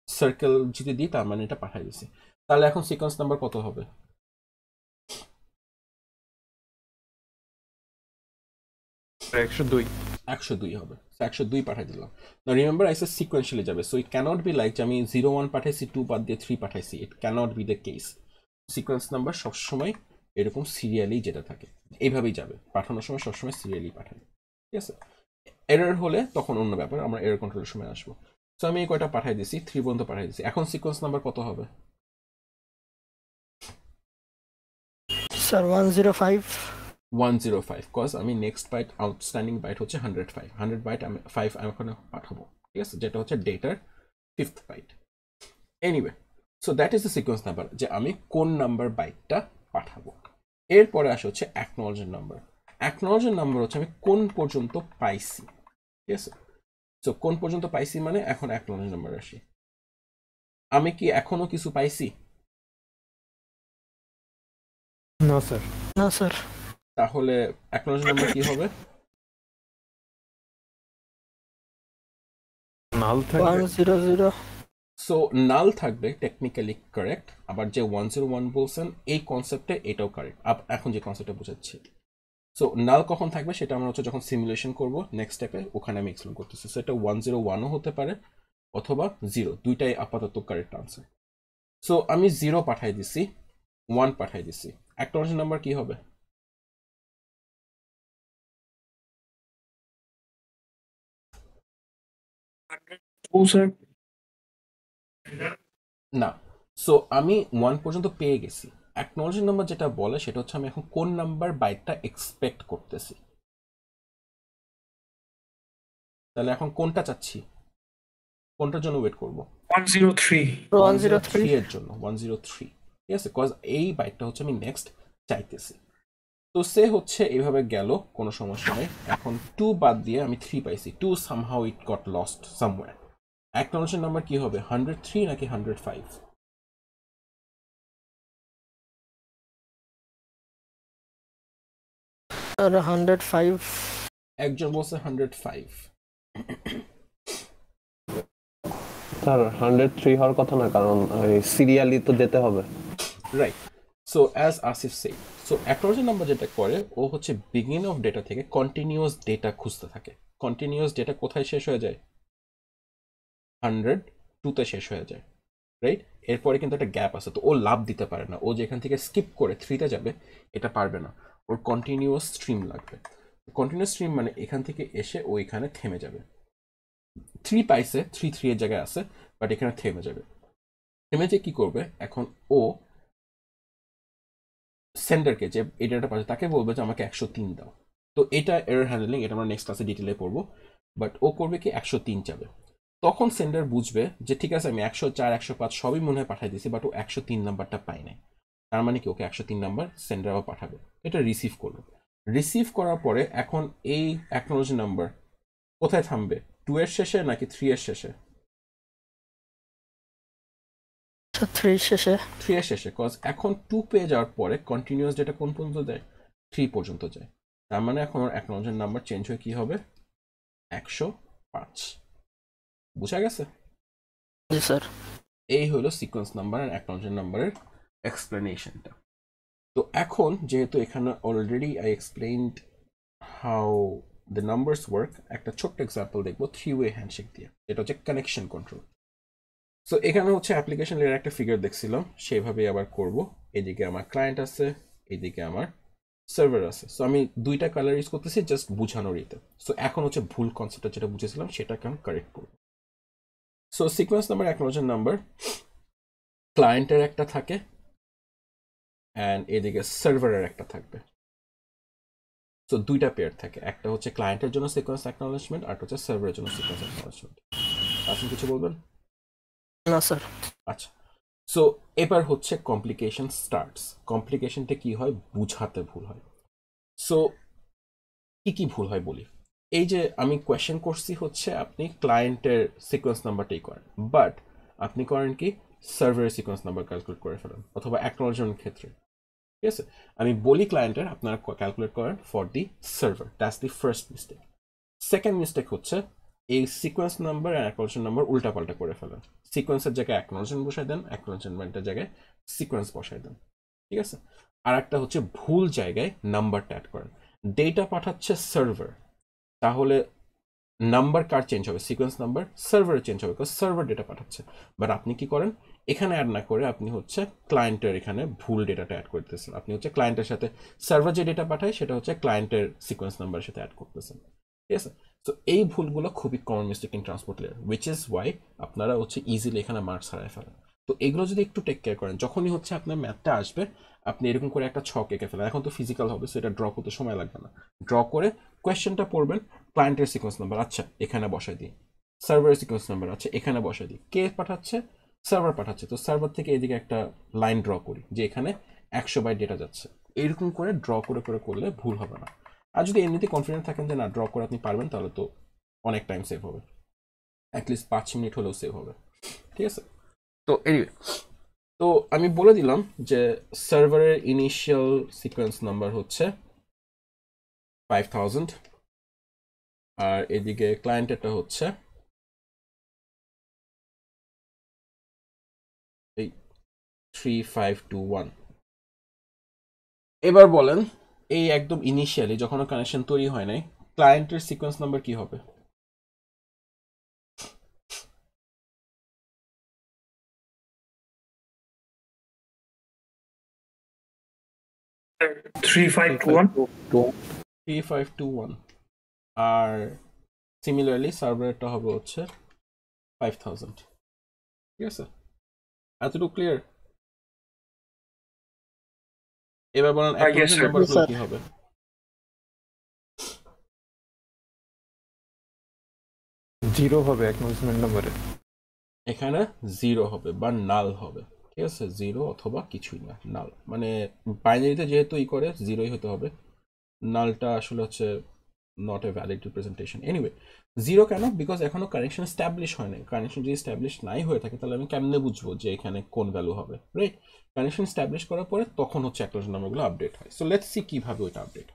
সার্কেল যদি দিই তার মানে এটা পাঠাই দিছি। তাহলে এখন সিকোয়েন্স নাম্বার কত হবে? 102। 102 হবে, 102 পাঠাই দিলাম। না রিমেম্বার আই সেড সিকোয়েন্সিয়ালি যাবে, so it cannot be like যে আমি 0 1 পাঠাইছি, 2 বাদ দিয়ে 3 পাঠাইছি, it cannot be the case. Sequence number সবসময় এরকম সিরিয়ালি যেটা থাকে এইভাবেই যাবে, পাঠানোর সময় সবসময় সিরিয়ালি পাঠাই, ঠিক আছে? এরর হলে তখন অন্য ব্যাপার, আমরা এরর কন্ট্রোলের সময় আসবো। সো আমি এই কয়টা পাঠাই দিছি, 3 পর্যন্ত পাঠাই দিছি। এখন সিকোয়েন্স নাম্বার কত হবে? স্যার 105। 105, কজ আমি নেক্সট বাইট আউটস্ট্যান্ডিং বাইট হচ্ছে 105, 100 বাইট আমি 5 আমি ওখানে পাঠাবো, ঠিক আছে? যেটা হচ্ছে ডেটার 5th byte. Anyway, so that is the sequence number, যে আমি কোন নাম্বার বাইটটা পাঠাবো। এরপরে আসে হচ্ছে অ্যাকনোলজমেন্ট নাম্বার। অ্যাকনোলজমেন্ট নাম্বার হচ্ছে আমি কোন পর্যন্ত পাইছি, ঠিক আছে। সো কোন পর্যন্ত পাইছি মানে এখন অ্যাকনোলজমেন্ট নাম্বার আসি, আমি কি এখনো কিছু পাইছি? না স্যার। না স্যার। তাহলে অ্যাকনোলজমেন্ট নাম্বার কি হবে? নাল থাকবে। 100। সো নাল থাকবে, টেকনিক্যালি কারেক্ট। আবার যে 101 বলছেন এই কনসেপ্টে এটাও কারেক্ট। এখন যে কনসেপ্টটা বোঝাচ্ছি, সো নাল কখন থাকবে সেটা আমরা হচ্ছে যখন সিমুলেশন করব নেক্সট স্টেপে, ওখানে আমি এক্সপ্লেন করতেছি। সো এটা 101ও হতে পারে অথবা 0, দুইটাই আপাতত কারেক্ট আনসার। সো আমি 0 পাঠাই দিছি, 1 পাঠাই দিছি, অ্যাকনোলজমেন্ট নাম্বার কি হবে? না, সো আমি 1 পর্যন্ত পেয়ে গেছি। অ্যাকনোলজমেন্ট নাম্বার যেটা বলে সেটা হচ্ছে আমি এখন কোন নাম্বার বাইটটা এক্সপেক্ট করতেছি। তাহলে এখন কোনটা চাচ্ছি, কোনটার জন্য ওয়েট করব? 103 103 এর জন্য, 103, ঠিক আছে, কজ এই বাইটটা হচ্ছে আমি নেক্সট চাইতেছি। তো সে হচ্ছে এইভাবে গেল, কোনো সমস্যা নেই। এখন 2 বাদ দিয়ে আমি 3 পাইছি, 2 somehow it got lost somewhere. Acknowledgement number কি হবে, 103 নাকি 105? স্যার 105। একজন বলছে 105। স্যার 103 হওয়ার কথা না, কারণ সিরিয়ালি তো যেতে হবে। রাইট। সো অ্যাজ আসিফ সে, সো অ্যাকনোলজমেন্ট নাম্বার যেটা করে ও হচ্ছে বিগিনিং অফ ডেটা থেকে কন্টিনিউয়াস ডেটা খুঁজতে থাকে। কন্টিনিউয়াস ডেটা কোথায় শেষ হয়ে যায়? 102তে শেষ হয়ে যায়, রাইট। এরপরে কিন্তু একটা গ্যাপ আছে, তো ও লাভ দিতে পারে না। ও যেখান থেকে স্কিপ করে 3তে যাবে এটা পারবে না, ওর কন্টিনিউয়াস স্ট্রিম লাগবে। কন্টিনিউয়াস স্ট্রিম মানে এখান থেকে এসে ও এখানে থেমে যাবে। 3 পাইছে, 3 এর জায়গায় আছে, বাট এখানে থেমে যাবে। থেমে যে কি করবে, এখন ও সেন্ডারকে, যে এই ডেটা পাচ্ছে তাকে বলবে যে আমাকে 103 দাও। তো এটা এরর হ্যান্ডলিং, এটা আমরা নেক্সট ক্লাসে ডিটেলে পড়বো। বাট ও করবে কি 103 যাবে, তখন সেন্ডার বুঝবে যে ঠিক আছে আমি 104 105 সবই মনে হয় পাঠাই দিয়েছি, বাট ও 103 নাম্বারটা পাই নাই। তার মানে কি ওকে 103 নাম্বার সেন্ডার আবার পাঠাবে, এটা রিসিভ করলো। রিসিভ করার পরে এখন এই অ্যাকনোলজ নাম্বার কোথায় থামবে, 2 এর শেষে নাকি 3 এর শেষে? 3 শেষে। 3 এর শেষে, কজ এখন 2 পেয়ে যাওয়ার পরে কন্টিনিউয়াস ডেটা কোন পর্যন্ত যায়, 3 পর্যন্ত যায়। তার মানে এখন ওর অ্যাকনোলজমেন্ট নাম্বার চেঞ্জ হয়ে কি হবে, 105। বুঝা গেছে? জি স্যার। এই হলো সিকোয়েন্স নাম্বার আর অ্যাকনোলজমেন্ট নাম্বারের এক্সপ্লেনেশনটা। তো এখন যেহেতু এখানে already I explained how the numbers work, একটা ছোট্ট এক্সাম্পল দেখবো 3-ওয়ে হ্যান্ডশেক দিয়ে, এটা হচ্ছে কানেকশন কন্ট্রোল। সো এখানে হচ্ছে অ্যাপ্লিকেশন লেয়ার একটা ফিগার দেখছিলাম, সেইভাবেই আবার করব। এদিকে আমার ক্লায়েন্ট আছে, এইদিকে আমার সার্ভার আছে। সো আমি 2টা কালার ইউজ করতেছি জাস্ট বুঝানোর ইতে। সো এখন হচ্ছে ভুল কনসেপ্টটা যেটা বুঝেছিলাম সেটাকে আমি কারেক্ট করব। So sequence number, acknowledgement number, ক্লায়েন্টের একটা থাকে অ্যান্ড এদিকে সার্ভারের একটা থাকবে। সো 2টা পেয়ার থাকে, একটা হচ্ছে ক্লায়েন্টের জন্য সিকোয়েন্স অ্যাকনোলজমেন্ট আর হচ্ছে সার্ভারের জন্য সিকোয়েন্স অ্যাকনোলজমেন্ট। আপনি কিছু বলবেন? না স্যার। আচ্ছা, সো এবার হচ্ছে কমপ্লিকেশন স্টার্টস। কমপ্লিকেশনটা কি হয়, বুঝাতে ভুল হয়। সো কি কি ভুল হয় বলি। এই যে আমি কোয়েশ্চেন করছি হচ্ছে আপনি ক্লায়েন্টের সিকোয়েন্স নাম্বারটাই করেন, বাট আপনি করেন কি সার্ভারের সিকোয়েন্স নাম্বার ক্যালকুলেট করে ফেলেন, অথবা অ্যাকনোলজমেন্ট ক্ষেত্রে, ঠিক আছে। আমি বলি ক্লায়েন্টের, আপনারা ক্যালকুলেট করেন for the server. That's the first mistake. Second mistake হচ্ছে এই সিকোয়েন্স নাম্বার আর অ্যাকনোলজমেন্ট নাম্বার উল্টাপাল্টা করে ফেলেন। সিকোয়েন্সের জায়গায় অ্যাকনোলজমেন্ট বসাই দেন, অ্যাকনোলজমেন্টের জায়গায় সিকোয়েন্স বসাই দেন, ঠিক আছে। আর একটা হচ্ছে ভুল জায়গায় নাম্বারটা অ্যাড করেন। ডেটা পাঠাচ্ছে সার্ভার, তাহলে নাম্বার কার চেঞ্জ হবে, সিকোয়েন্স নাম্বার সার্ভারে চেঞ্জ হবে, বিকজ সার্ভার ডেটা পাঠাচ্ছে। বাট আপনি কি করেন, এখানে অ্যাড না করে আপনি হচ্ছে ক্লায়েন্টের এখানে ভুল ডেটাটা অ্যাড করতেছেন। আপনি হচ্ছে ক্লায়েন্টের সাথে সার্ভার যে ডেটা পাঠায় সেটা হচ্ছে ক্লায়েন্টের সিকোয়েন্স নাম্বারের সাথে অ্যাড করতেছেন, ঠিক আছে। তো এই ভুলগুলো খুবই common mistake in transport layer, which is Y আপনারা হচ্ছে ইজিলি এখানে মার্কস হারায় ফেলেন। তো এগুলো যদি একটু টেক কেয়ার করেন, যখনই হচ্ছে আপনার ম্যাথটা আসবে আপনি এরকম করে একটা ছক এঁকে ফেলেন। এখন তো ফিজিক্যাল হবে, সো এটা ড্র করতে সময় লাগবে না। ড্র করে কোয়েশ্চেনটা পড়বেন, ক্লায়েন্টের সিকোয়েন্স নাম্বার আচ্ছা এখানে বসাই দিই, সার্ভারের সিকোয়েন্স নাম্বার আচ্ছা এখানে বসাই দিই, কে পাঠাচ্ছে সার্ভার পাঠাচ্ছে, তো সার্ভার থেকে এদিকে একটা লাইন ড্র করি যে এখানে 100 বাইট ডেটা যাচ্ছে, এইরকম করে ড্র করে করে করলে ভুল হবে না। আর যদি এমনিতে কনফিডেন্ট থাকেন যে না ড্র করে আপনি পারবেন, তাহলে তো অনেক টাইম সেভ হবে, অ্যাটলিস্ট 5 মিনিট হলেও সেভ হবে, ঠিক আছে। তো এনিওয়ে, তো আমি বলে দিলাম যে সার্ভারের ইনিশিয়াল সিকোয়েন্স নাম্বার হচ্ছে 5000, আর এদিকে ক্লায়েন্টেরটা হচ্ছে এই 3521। এবার বলেন এই একদম ইনিশিয়ালি যখন কানেকশন তৈরি হয় নাই, ক্লায়েন্টের সিকোয়েন্স নাম্বার কি হবে? Three five two one 3521। আর সিমিলারলি সার্ভারেরটা হবে হচ্ছে 5000, ঠিক আছে। এতটুকু ক্লিয়ার? এবার বলেন অ্যাকনোলেজমেন্ট নাম্বারগুলো কি হবে? জিরো হবে অ্যাকনোলেজমেন্ট নাম্বারে, এখানে জিরো হবে বা নাল হবে, ঠিক আছে। জিরো অথবা কিছুই না, নাল মানে বাইনারিতে যেহেতু ই করে জিরোই হতে হবে, নালটা আসলে হচ্ছে not a valid representation. Anyway zero কেন? বিকজ এখনো কানেকশন স্ট্যাবলিশ হয় নাই। কানেকশন যদি স্ট্যাবলিশ নাই হয়ে থাকে তাহলে আমি কেমনে বুঝবো যে এখানে কোন ভ্যালু হবে, রাইট? কানেকশন স্ট্যাবলিশ করার পরে তখন হচ্ছে অ্যাকনোলেজমেন্ট নাম্বারগুলো আপডেট হয়। সো লেটস সি কিভাবে ওইটা আপডেট।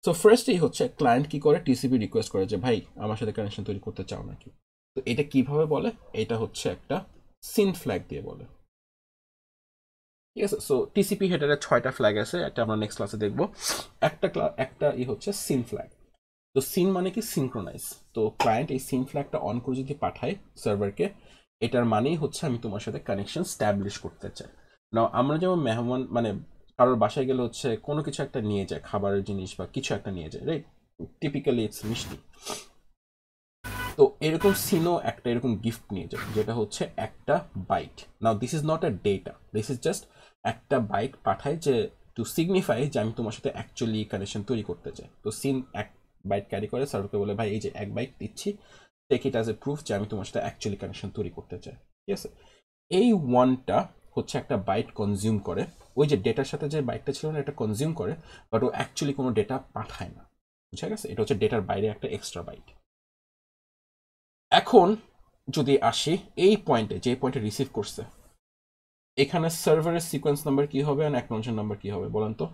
সো ফার্স্টেই হচ্ছে ক্লায়েন্ট কি করে, টিসিপি রিকোয়েস্ট করে যে ভাই আমার সাথে কানেকশন তৈরি করতে চাও নাকি। তো এটা কিভাবে বলে? এটা হচ্ছে একটা সিন ফ্ল্যাগ দিয়ে বলে, ঠিক আছে। সো টিসিপি হেডারে 6টা ফ্ল্যাগ আছে, একটা আমরা নেক্সট ক্লাসে দেখবো। একটা হচ্ছে সিন ফ্ল্যাগ। তো সিন মানে কি? সিনক্রোনাইজ। তো ক্লায়েন্ট এই সিন ফ্ল্যাগটা অন করে যদি পাঠায় সার্ভারকে, এটার মানেই হচ্ছে আমি তোমার সাথে কানেকশন স্ট্যাবলিশ করতে চাই। নাও আমরা যেমন মেহমান মানে কারোর বাসায় গেলে হচ্ছে কোনো কিছু একটা নিয়ে যায়, খাবারের জিনিস বা কিছু একটা নিয়ে যায়, রাইট? টিপিক্যালি ইটস মিষ্টি। তো এরকম সিনও একটা এরকম গিফট নিয়ে যায়, যেটা হচ্ছে একটা byte. Now this is not a data, this is just একটা বাইট পাঠায় যে টু সিগনিফাই যে আমি তোমার সাথে অ্যাকচুয়ালি কানেকশন তৈরি করতে চাই। তো সিন এক বাইট ক্যারি করে, সার্ভারকে বলে ভাই এই যে এক বাইট দিচ্ছি, take it as a proof যে আমি তোমার সাথে অ্যাকচুয়ালি কানেকশন তৈরি করতে চাই, ঠিক আছে। এই ওয়ানটা হচ্ছে একটা বাইট কনজিউম করে, ওই যে ডেটার সাথে যে বাইটটা ছিল না এটা কনজিউম করে, বাট ও অ্যাকচুয়ালি কোনো ডেটা পাঠায় না, বুঝা গেছে? এটা হচ্ছে ডেটার বাইরে একটা এক্সট্রা বাইট। এখন যদি আসি এই পয়েন্টে, যে পয়েন্টে রিসিভ করছে, এখানে সার্ভারের সিকোয়েন্স নাম্বার কি হবে আর অ্যাকনোলেজমেন্ট নাম্বার কি হবে বলেন তো?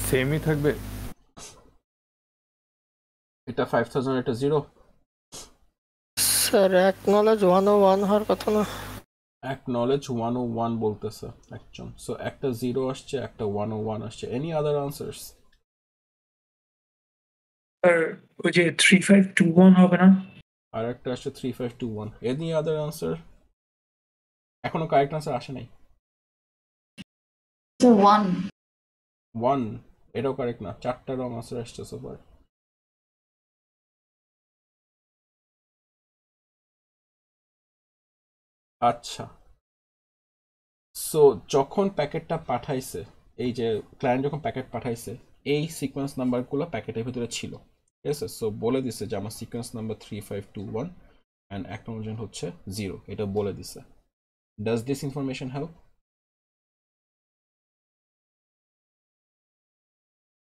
সেমই থাকবে। এটা 5000, এটা 0। স্যার অ্যাকনোলেজ 101 হওয়ার কথা না? অ্যাকনোলেজ 101 বলতেছে একজন। সো একটা 0 আসছে, একটা 101 আসছে। Any other answers? ওই যে 3521 হবে না? আর একটা আসছে 3521। Any other answer? এখনো কারেক্ট আনসার আসে নাই। 1 এটাও কারেক্ট না, 4টা রং আনসার আসছে সোফার। আচ্ছা, সো যখন প্যাকেটটা পাঠাইছে, এই যে ক্লায়েন্ট যখন প্যাকেট পাঠাইছে, এই সিকোয়েন্স নাম্বারগুলো প্যাকেটের ভিতরে ছিল, ঠিক আছে। সো বলে দিছে যে আমার সিকোয়েন্স নাম্বার 3521 অ্যান্ড অ্যাকনোলেজমেন্ট হচ্ছে 0, এটা বলে দিছে। Does this information help?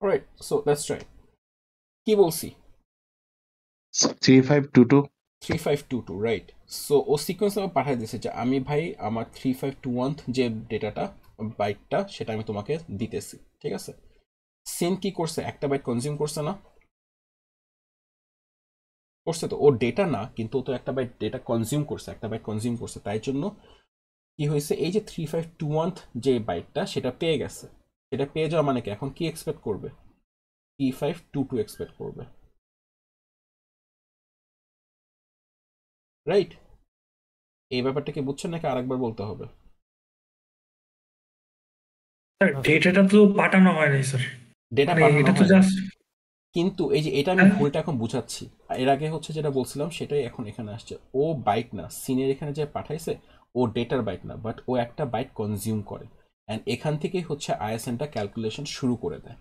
Alright, so let's try. কি বলছি? 3522 3522, রাইট। সো ও সিকোয়েন্স নাম্বার পাঠিয়ে দিয়েছে যে আমি ভাই আমার 3521 যে ডেটাটা বাইটটা সেটা আমি তোমাকে দিতেছি, ঠিক আছে। সিন কি করছে? একটা বাইট কনজিউম করছে না? করছে তো। ও ডেটা না, কিন্তু ও তো একটা বাইট ডেটা কনজিউম করছে, একটা বাইট কনজিউম করছে। তাই জন্য কি হয়েছে, এই যে 3521 যে বাইটটা সেটা পেয়ে গেছে। সেটা পেয়ে যাওয়া মানে কি, এখন কি এক্সপেক্ট করবে? 3522 এক্সপেক্ট করবে, রাইট? এই ব্যাপারটা কি বুঝছেন নাকি আরেকবার বলতে হবে? স্যার ডেটাটা তো পাঠানো হয় নাই স্যার, ডেটা মানে পাঠানো এটা তো হয়, জাস্ট কিন্তু এই যে এটা আমি ভুলটা এখন বুঝাচ্ছি। এর আগে হচ্ছে যেটা বলছিলাম সেটাই এখন এখানে আসছে। ও বাইট না, সিনের এখানে যে পাঠাইছে ও ডেটার বাইট না, বাট ও একটা বাইট কনজিউম করে, অ্যান্ড এখান থেকেই হচ্ছে আইএসএনটা ক্যালকুলেশন শুরু করে দেয়,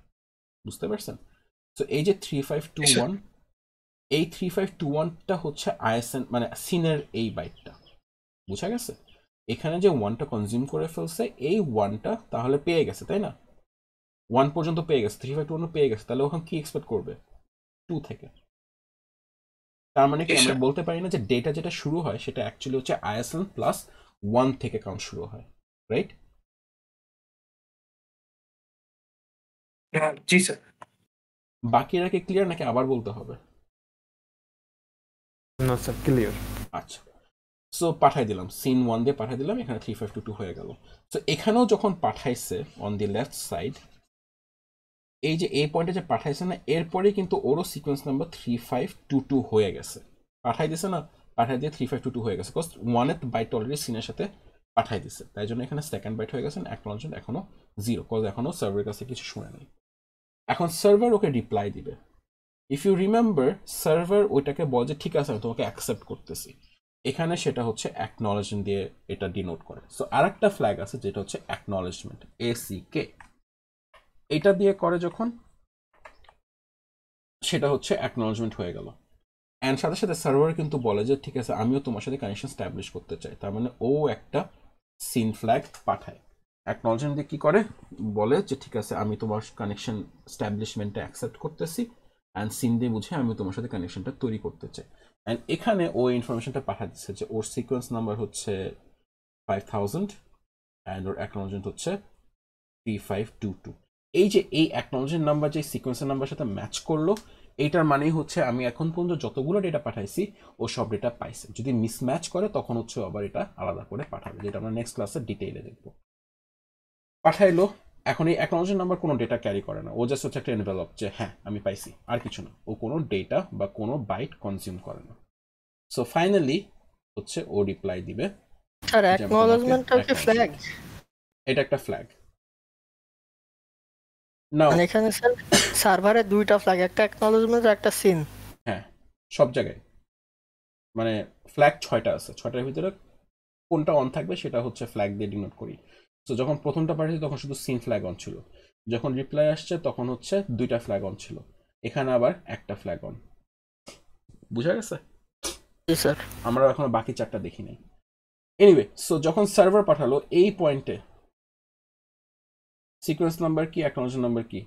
বুঝতে পারছেন? সো এই যে 3521, এই 3521টা হচ্ছে আইএসএন মানে সিনের এই বাইটটা, বুঝা গেছে? এখানে যে 1টা কনজিউম করে ফেলছে, এই 1টা তাহলে পেয়ে গেছে, তাই না? 1 পর্যন্ত পেয়ে গেছে, 3521 পেয়ে গেছে, তাহলে ওখানে কি এক্সপেক্ট করবে? 2 থেকে। তার মানে কি আমরা বলতে পারি না যে ডেটা যেটা শুরু হয় সেটা অ্যাকচুয়ালি হচ্ছে আইএসএন প্লাস 1 থেকে কাউন্ট শুরু হয়, রাইট? জি স্যার। বাকিরা কি ক্লিয়ার নাকি আবার বলতে হবে? না স্যার, ক্লিয়ার। আচ্ছা, সো পাঠাই দিলাম, সিন 1 দিয়ে পাঠাই দিলাম, এখানে 3522 হয়ে গেল। সো এখানেও যখন পাঠাইছে অন দি লেফট সাইড, এই যে এই পয়েন্টে যে পাঠাইছে না, এরপরে কিন্তু ওরও সিকোয়েন্স নাম্বার 3522 হয়ে গেছে, পাঠাই দিছে না, পাঠাই দিয়ে 3522 হয়ে গেছে, কজ 1th বাইট অলরেডি সিনের সাথে পাঠাই দিছে, তাই জন্য এখানে সেকেন্ড বাইট হয়ে গেছে, অ্যাকনলেজমেন্ট এখনো 0, কজ এখনো সার্ভারের কাছে কিছু শুনে নাই। এখন সার্ভার ওকে রিপ্লাই দিবে। ইফ ইউ রিমেম্বার, সার্ভার ওইটাকে বলে যে ঠিক আছে আমি তোমাকে অ্যাকসেপ্ট করতেছি, এখানে সেটা হচ্ছে অ্যাকনলেজমেন্ট দিয়ে এটা ডিনোট করে। সো আরেকটা ফ্ল্যাগ আছে যেটা হচ্ছে অ্যাকনলেজমেন্ট, ACK, এটা দিয়ে করে যখন, সেটা হচ্ছে অ্যাকনলেজমেন্ট হয়ে গেল। অ্যান্ড সাথে সাথে সার্ভার কিন্তু বলে যে ঠিক আছে আমিও তোমার সাথে কানেকশন স্ট্যাবলিশ করতে চাই, তার মানে ও একটা সিন ফ্ল্যাগ পাঠায়। অ্যাকনলেজমেন্ট দিয়ে কি করে, বলে যে ঠিক আছে আমি তোমার কানেকশন স্ট্যাবলিশমেন্টটা অ্যাকসেপ্ট করতেছি, অ্যান্ড সিন দিয়ে বুঝে আমি তোমার সাথে কানেকশনটা তৈরি করতে চাই। অ্যান্ড এখানে ও ইনফরমেশনটা পাঠা দিচ্ছে যে ওর সিকোয়েন্স নাম্বার হচ্ছে 5000 অ্যান্ড ওর অ্যাকনলেজমেন্ট হচ্ছে 3522। এই যে এই অ্যাকনলেজমেন্ট নাম্বার যে সিকোয়েন্সের নাম্বার সাথে ম্যাচ করলো, এইটার মানেই হচ্ছে আমি এখন পর্যন্ত যতগুলো ডেটা পাঠাইছি ও সব ডেটা পাইছে। যদি মিসম্যাচ করে তখন হচ্ছে আবার এটা আলাদা করে পাঠাবে, যেটা আমরা নেক্সট ক্লাসে ডিটেইলে দেখব। পাঠাইলো, এখন এই অ্যাকনলেজমেন্ট নাম্বার কোনো ডেটা ক্যারি করে না, ও জাস্ট হচ্ছে একটা এনভেলপ যে হ্যাঁ আমি পাইছি, আর কিছু না, ও কোনো ডেটা বা কোনো বাইট কনজিউম করে না। সো ফাইনালি হচ্ছে ও রিপ্লাই দিবে, স্যার অ্যাকনলেজমেন্টটা কি ফ্ল্যাগ? এটা একটা ফ্ল্যাগ। নাও মানে এখানে স্যার সার্ভারে দুইটা ফ্ল্যাগ, একটা অ্যাকনলেজমেন্ট আর একটা সিন। হ্যাঁ, সব জায়গায় মানে ফ্ল্যাগ 6টা আছে, 6টার ভিতরে কোনটা অন থাকবে সেটা হচ্ছে ফ্ল্যাগ দিয়ে ডিনোট করি। তো যখন প্রথমটা পাঠিয়েছি তখন শুধু সিন ফ্ল্যাগ অন ছিল, যখন রিপ্লাই আসছে তখন হচ্ছে 2টা ফ্ল্যাগ অন ছিল, এখানে আবার একটা ফ্ল্যাগ অন। বুঝা গেছে? জি স্যার। আমরা এখন বাকি 4টা দেখি নাই। এনিওয়ে, সো যখন সার্ভার পাঠালো এই পয়েন্টে সিকোয়েন্স নাম্বার কি, অ্যাকনলেজমেন্ট নাম্বার কি?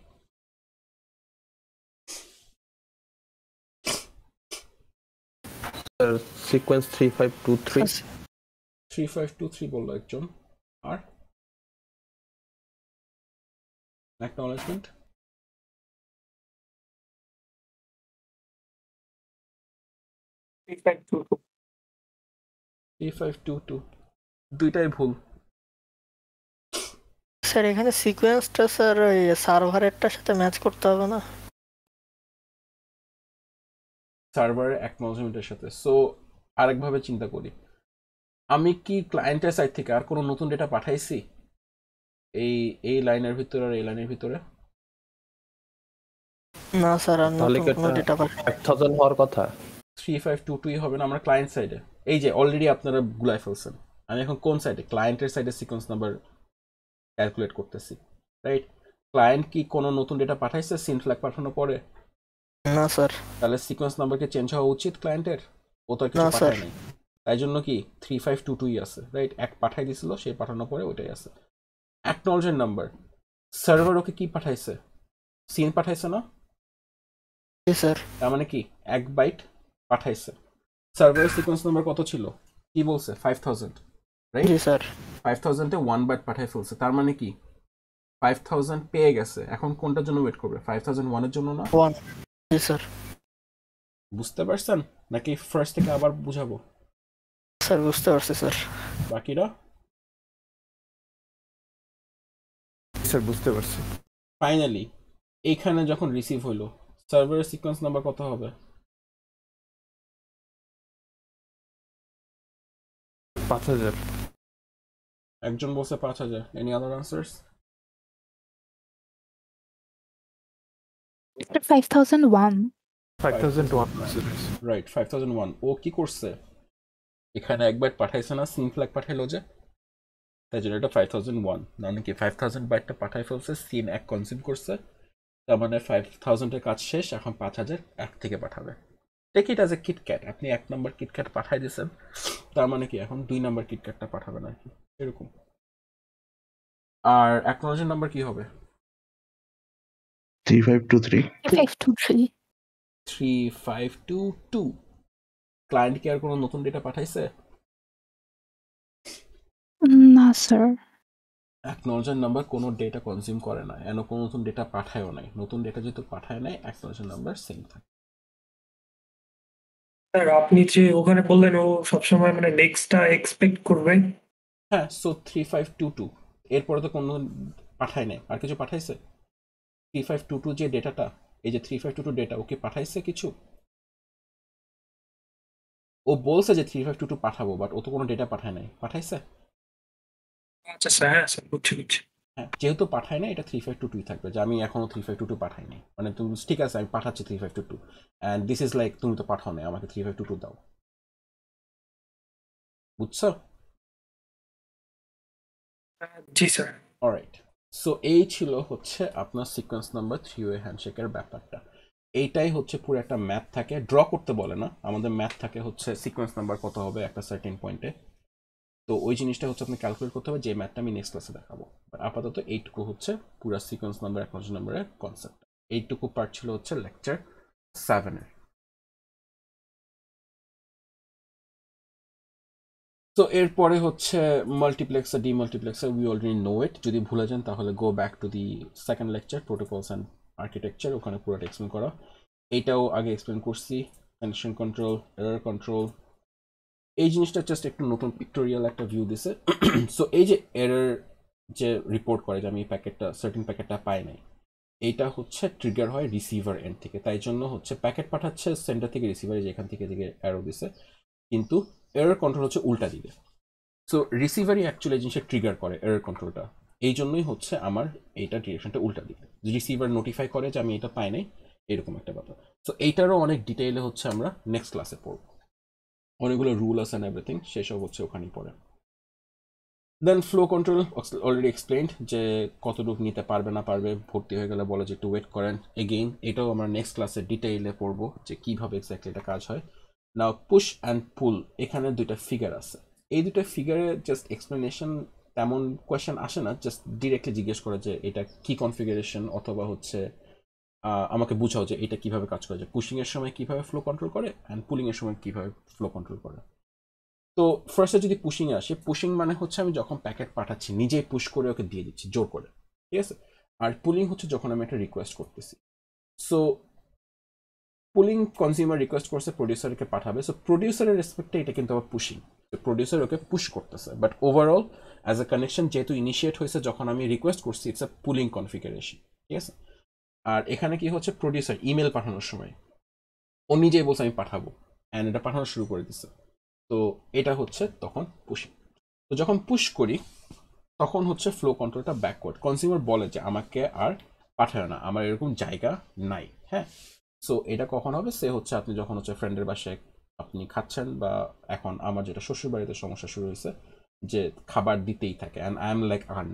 সিকোয়েন্স 3523। 3523 বললো একজন, আর অ্যাকনলেজমেন্ট 3522, দুইটাই ভুল। স্যার এখানে সিকোয়েন্সটা স্যার ওই সার্ভারেরটার সাথে ম্যাচ করতে হবে না? সার্ভারের অ্যাকনলেজমেন্টের সাথে। সো আরেকভাবে চিন্তা করি, আমি কি ক্লায়েন্টের সাইড থেকে আর কোনো নতুন ডেটা পাঠাইছি এই লাইনের ভিতরে আর এই লাইনের ভিতরে? না স্যার, আর তাহলে নতুন কোনো ডেটা 5000 হওয়ার কথা। 3522 হবে না, আমরা ক্লায়েন্ট সাইডে। এই যে অলরেডি আপনারা গুলাই ফেলছেন, আমি এখন কোন সাইডে? ক্লায়েন্টের সাইডে সিকোয়েন্স নাম্বার ক্যালকুলেট করতেছি, রাইট? ক্লায়েন্ট কি কোনো নতুন ডেটা পাঠাইছে সিন ফ্ল্যাগ পাঠানোর পরে? না স্যার। তাহলে সিকোয়েন্স নাম্বারকে চেঞ্জ হওয়া উচিত ক্লায়েন্টের, ও তো আর কিছু না, পাঠায় স্যার। নাই, তাই জন্য কি 3522 আছে, রাইট? এক পাঠাই দিছিল, সেই পাঠানোর পরে ওইটাই আছে। অ্যাকনলেজমেন্ট নাম্বার, সার্ভার ওকে কি পাঠাইছে? সিন পাঠাইছে না? জি স্যার। তার মানে কি 1 বাইট পাঠাইছে। সার্ভারের সিকোয়েন্স নাম্বার কত ছিল? কি বলছে? 5000, রাইট? জি স্যার। 5000-এ 1 বাইট পাঠাই ফেলছে, তার মানে কি 5000 পেয়ে গেছে। এখন কোনটার জন্য ওয়েট করবে? 5001 এর জন্য না? 1। জি স্যার। বুঝতে পারছেন নাকি ফার্স্ট থেকে আবার বুঝাবো? স্যার বুঝতে পারছি স্যার। বাকিরা? স্যার বুঝতে পারছি। ফাইনালি এইখানে যখন রিসিভ হইলো, সার্ভারের সিকোয়েন্স নাম্বার কত হবে? 5000। একজন বলছে 5000। Any other answers? 5001. 5001। রাইট, 5001। ও কি করছে? এখানে 1 বাইট পাঠাইছে না, সিন ফ্ল্যাগ পাঠাইলো যে, তাই জন্য এটা 5001। না নাকি 5000 বাইটটা পাঠাই ফেলছে, সিন 1 কনজিউম করছে, তার মানে 5000 এর কাজ শেষ, এখন 5000 এক থেকে পাঠাবে। Take it as a KitKat, আপনি 1 নম্বর কিটক্যাট পাঠাই দিয়েছেন, তার মানে কি এখন 2 নম্বর কিটক্যাটটা পাঠাবেন আর কি, এরকম। আর অ্যাকনোলেজমেন্ট নাম্বার কি হবে? 3523 523 3522। ক্লায়েন্ট কি আর কোনো নতুন ডেটা পাঠাইছে? না স্যার। অ্যাকনোলেজমেন্ট নাম্বার কোনো ডেটা কনজিউম করে না, এন কোনো নতুন ডেটা পাঠায়ও নাই। নতুন ডেটা যেহেতু পাঠায় নাই, অ্যাকনোলেজমেন্ট নাম্বার সেম থাকে। স্যার আপনি যে ওখানে বললেন ও সবসময় মানে নেক্সটটা এক্সপেক্ট করবে। হ্যাঁ, সো 3522 এরপরে তো কোনো পাঠায় নাই, আর কিছু পাঠাইছে? 3522 যে ডেটাটা, এই যে 3522 ডেটা, ওকে পাঠাইছে কিছু? ও বলছে যে 3522 পাঠাবো, বাট ও তো কোনো ডেটা পাঠায় নাই, পাঠাইছে? আচ্ছা স্যার, হ্যাঁ স্যার, বুঝছি। হ্যাঁ, যেহেতু পাঠায় না, এটা 3522 থাকবে, যে আমি এখনো 3522 পাঠাই নাই, মানে তুমি ঠিক আছে আমি পাঠাচ্ছি 3522, অ্যান্ড দিস ইজ লাইক তুমি তো পাঠাও নাই, আমাকে 3522 দাও। বুঝছো? জি স্যার। অলরাইট, সো এই ছিল হচ্ছে আপনার সিকোয়েন্স নাম্বার 3-ওয়ে হ্যান্ডশেকের ব্যাপারটা। এইটাই হচ্ছে পুরো একটা ম্যাথ থাকে, ড্র করতে বলে না, আমাদের ম্যাথ থাকে হচ্ছে সিকোয়েন্স নাম্বার কত হবে একটা সার্টেন পয়েন্টে। তো ওই জিনিসটা হচ্ছে আপনি ক্যালকুলেট করতে হবে, যে ম্যাথটা আমি নেক্সট ক্লাসে দেখাবো। আপাতত এইটুকু হচ্ছে পুরো সিকোয়েন্স নাম্বার অ্যাকনোলেজমেন্ট নাম্বারের কনসেপ্ট। এইটুকু পার্ট ছিল হচ্ছে লেকচার 7-এর। তো এরপরে হচ্ছে multiplexer, demultiplexer, we already know it. যদি ভুলে যান তাহলে go back to the second lecture, protocols and architecture, ওখানে পুরোটা এক্সপ্লেন করা। এইটাও আগে এক্সপ্লেন করছি, কানেকশন কন্ট্রোল, এরর কন্ট্রোল। এই জিনিসটা জাস্ট একটু নতুন পিক্টোরিয়াল একটা ভিউ দিছে। সো এই যে এরর যে রিপোর্ট করে যে আমি প্যাকেটটা সার্টেন প্যাকেটটা পাই নাই, এইটা হচ্ছে ট্রিগার হয় রিসিভার এন্ড থেকে। তাই জন্য হচ্ছে প্যাকেট পাঠাচ্ছে সেন্টার থেকে রিসিভারে, যেখান থেকে এরর দিছে, কিন্তু এরর কন্ট্রোল হচ্ছে উল্টা দিকে। সো রিসিভারই অ্যাকচুয়ালি জিনিসটা ট্রিগার করে এরর কন্ট্রোলটা, এই জন্যই হচ্ছে আমার এইটা ডিরেকশনটা উল্টা দিকে, রিসিভার নোটিফাই করে যে আমি এটা পাই নাই, এরকম একটা ব্যাপার। সো এইটারও অনেক ডিটেইলে হচ্ছে আমরা নেক্সট ক্লাসে পড়বো, অনেকগুলো রুল আছে অ্যান্ড এভরিথিং, সেসব হচ্ছে ওখানেই পড়ে। দেন ফ্লো কন্ট্রোল অলরেডি এক্সপ্লেইনড, যে কতটুকু নিতে পারবে না পারবে, ভর্তি হয়ে গেলে বলে যে একটু ওয়েট করেন। এগেইন এটাও আমরা নেক্সট ক্লাসে ডিটেইলে পড়বো যে কিভাবে এক্স্যাক্টলি এটা কাজ হয়। নাও পুশ অ্যান্ড পুল, এখানে দুইটা ফিগার আছে, এই দুটো ফিগারে জাস্ট এক্সপ্লেনেশন তেমন কোয়েশ্চেন আসে না, জাস্ট ডিরেক্টলি জিজ্ঞেস করে যে এটা কি কনফিগারেশন, অথবা হচ্ছে আমাকে বুঝাও যে এটা কিভাবে কাজ করে, যে পুশিং এর সময় কিভাবে ফ্লো কন্ট্রোল করে অ্যান্ড পুলিং এর সময় কিভাবে ফ্লো কন্ট্রোল করে। তো ফার্স্টে যদি পুশিং এ আসে, পুশিং মানে হচ্ছে আমি যখন প্যাকেট পাঠাচ্ছি নিজেই পুশ করে ওকে দিয়ে দিচ্ছি জোর করে, ঠিক আছে। আর পুলিং হচ্ছে যখন আমি একটা রিকোয়েস্ট করতেছি। সো পুলিং কনজিউমার রিকোয়েস্ট করছে প্রডিউসারকে পাঠাবে, সো প্রডিউসারের রেসপেক্টে এটা কিন্তু আবার পুশিং, প্রডিউসার ওকে পুশ করতেছে। But overall as a connection যেহেতু ইনিশিয়েট হয়েছে যখন আমি রিকোয়েস্ট করছি, ইটস এ পুলিং কনফিগারেশন, ঠিক আছে। আর এখানে কি হচ্ছে, প্রডিউসার ইমেল পাঠানোর সময় ও নিজেই বলছে আমি পাঠাবো, অ্যান্ড এটা পাঠানো শুরু করে দিচ্ছে, তো এটা হচ্ছে তখন পুশিং। তো যখন পুশ করি তখন হচ্ছে ফ্লো কন্ট্রোলটা ব্যাকওয়ার্ড, কনজিউমার বলে যে আমাকে আর পাঠায় না, আমার এরকম জায়গা নাই, হ্যাঁ। সো এটা কখন হবে, সে হচ্ছে আপনি যখন হচ্ছে ফ্রেন্ডের বাসায় আপনি খাচ্ছেন, বা এখন আমার যেটা শ্বশুর বাড়িতে সমস্যা শুরু হয়েছে যে খাবার দিতেই থাকে, অ্যান্ড আই এম লাইক আর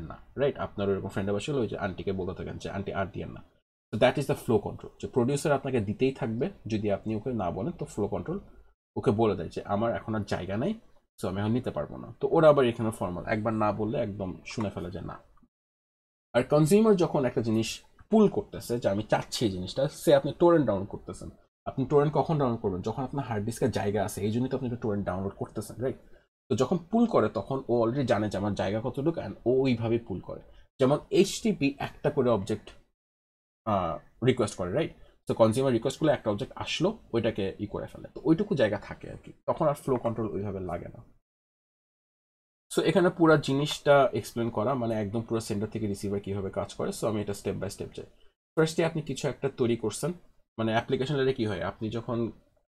না, রাইট। আপনার এরকম ফ্রেন্ডের বাসায় হলো ওই যে আন্টিকে বলতে থাকেন যে আন্টি আর দিয়েন না। তো that is the flow control, যে প্রডিউসার আপনাকে দিতেই থাকবে, যদি আপনি ওকে না বলেন তো ফ্লো কন্ট্রোল ওকে বলে দেয় যে আমার এখন আর জায়গা নাই, সো আমি এখন নিতে পারবো না। তো ওরা আবার এখানে ফর্মাল, একবার না বললে একদম শুনে ফেলে যে না। আর কনজিউমার যখন একটা জিনিস পুল করতেছে যে আমি চাচ্ছি এই জিনিসটা, সে আপনি টোরেন্ট ডাউনলোড করতেছেন, আপনি টোরেন্ট কখন ডাউনলোড করবেন, যখন আপনার হার্ড ডিস্কের জায়গা আছে, এই জন্যই তো আপনি টোরেন্ট ডাউনলোড করতেছেন, রাইট। তো যখন পুল করে তখন ও অলরেডি জানে যে আমার জায়গা কতটুকু, অ্যান্ড ও ওইভাবে পুল করে। যেমন এইচটিপি একটা করে অবজেক্ট রিকোয়েস্ট করে, রাইট। তো কনজিউমার রিকোয়েস্ট করলে একটা অবজেক্ট আসলো, ওইটাকে করে ফেলে, তো ওইটুকু জায়গা থাকে আর কি, তখন আর ফ্লো কন্ট্রোল ওইভাবে লাগে না। সো এখানে পুরো জিনিসটা এক্সপ্লেন করা, মানে একদম পুরো সেন্টার থেকে রিসিভার কিভাবে কাজ করে। সো আমি এটা স্টেপ বাই স্টেপ যাই। ফার্স্টে আপনি কিছু একটা তৈরি করছেন, মানে অ্যাপ্লিকেশন লেয়ারে কি হয়, আপনি যখন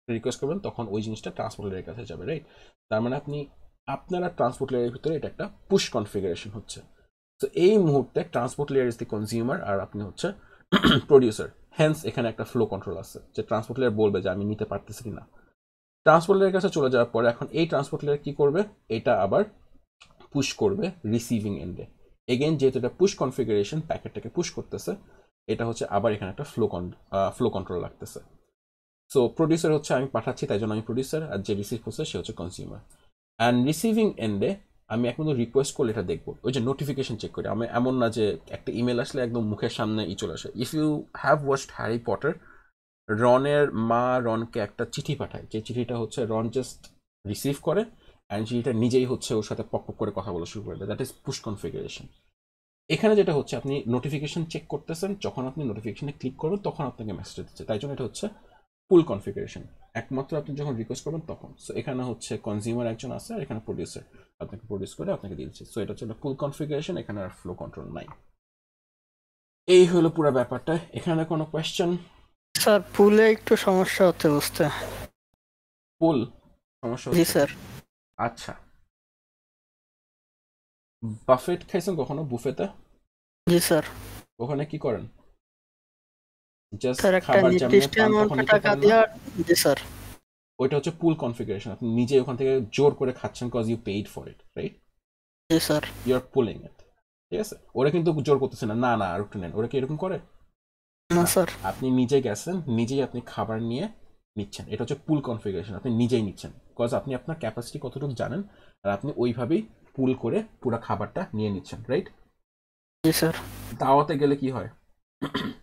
রিকোয়েস্ট করবেন তখন ওই জিনিসটা ট্রান্সপোর্ট লেয়ারের কাছে যাবে, রাইট। তার মানে আপনারা ট্রান্সপোর্ট লেয়ারের ভিতরে এটা একটা পুশ কনফিগারেশন হচ্ছে। তো এই মুহূর্তে transport layer is the consumer, আর আপনি হচ্ছে প্রডিউসার, হ্যান্স এখানে একটা ফ্লো কন্ট্রোল আছে, যে ট্রান্সপোর্ট লেয়ার বলবে যে আমি নিতে পারতেছি কিনা। ট্রান্সপোর্ট লেয়ারের কাছে চলে যাওয়ার পরে এখন এই ট্রান্সপোর্ট লেয়ার কি করবে, এটা আবার পুশ করবে রিসিভিং এন্ডে। এগেইন যেহেতু এটা পুশ কনফিগারেশন, প্যাকেটটাকে পুশ করতেছে, এটা হচ্ছে আবার এখানে একটা ফ্লো কন্ট্রোল লাগতেছে। সো প্রডিউসার হচ্ছে আমি পাঠাচ্ছি, তাই জন্য আমি প্রডিউসার, আর যে রিসিভ করছে সে হচ্ছে কনজিউমার। অ্যান্ড রিসিভিং এন্ডে আমি এখন রিকোয়েস্ট করলে এটা দেখবো, ওই যে নোটিফিকেশন চেক করি আমি, এমন না যে একটা ইমেল আসলে একদম মুখের সামনে চলে আসে। If you have watched Harry Potter, রনের মা রনকে একটা চিঠি পাঠায়, যে চিঠিটা হচ্ছে রন জাস্ট রিসিভ করে অ্যান্ড চিঠিটা নিজেই হচ্ছে ওর সাথে পক পক করে কথা বলা শুরু করে দেয়। That is push configuration. এখানে যেটা হচ্ছে আপনি নোটিফিকেশন চেক করতেছেন, যখন আপনি নোটিফিকেশনে ক্লিক করবেন তখন আপনাকে মেসেজ দিচ্ছে, তাই জন্য এটা হচ্ছে পুল কনফিগারেশন। একমাত্র আপনি যখন রিকোয়েস্ট করবেন তখন। সো এখানে হচ্ছে কনজিউমার একজন আছে আর এখানে প্রডিউসার আপনাকে প্রডিউস করে আপনাকে দিয়েছে। সো এটা হচ্ছে পুল কনফিগারেশন, এখানে আর ফ্লো কন্ট্রোল নাই। এই হলো পুরো ব্যাপারটা। এখানে কোনো কোয়েশ্চেন? স্যার পুলে একটু সমস্যা হচ্ছে বুঝতে। পুল সমস্যা জি হচ্ছে? স্যার। আচ্ছা, বাফেট খাইছেন কখনো? বুফেতে জি স্যার। ওখানে কি করেন? জাস্ট স্যার একটা খাবার যেমন নির্দিষ্ট পান তখন অ্যামাউন্টের নিতে টাকা পারেন না? দেওয়ার। জি স্যার। ওইটা হচ্ছে পুল কনফিগারেশন, আপনি নিজে ওখান থেকে জোর করে খাচ্ছেন cause you paid for it, right? জি sir. You are pulling it, ঠিক আছে? ওরা কিন্তু জোর করতেছে না, না না আর একটু নেন, ওরা কি এরকম করে? না স্যার। আপনি নিজে গেছেন, নিজেই আপনি খাবার নিয়ে নিচ্ছেন, এটা হচ্ছে পুল কনফিগারেশন। আপনি নিজেই নিচ্ছেন কজ আপনি আপনার ক্যাপাসিটি কতটুকু জানেন, আর আপনি ওইভাবেই পুল করে পুরো খাবারটা নিয়ে নিচ্ছেন, রাইট? জি স্যার। দাওয়াতে গেলে কি হয়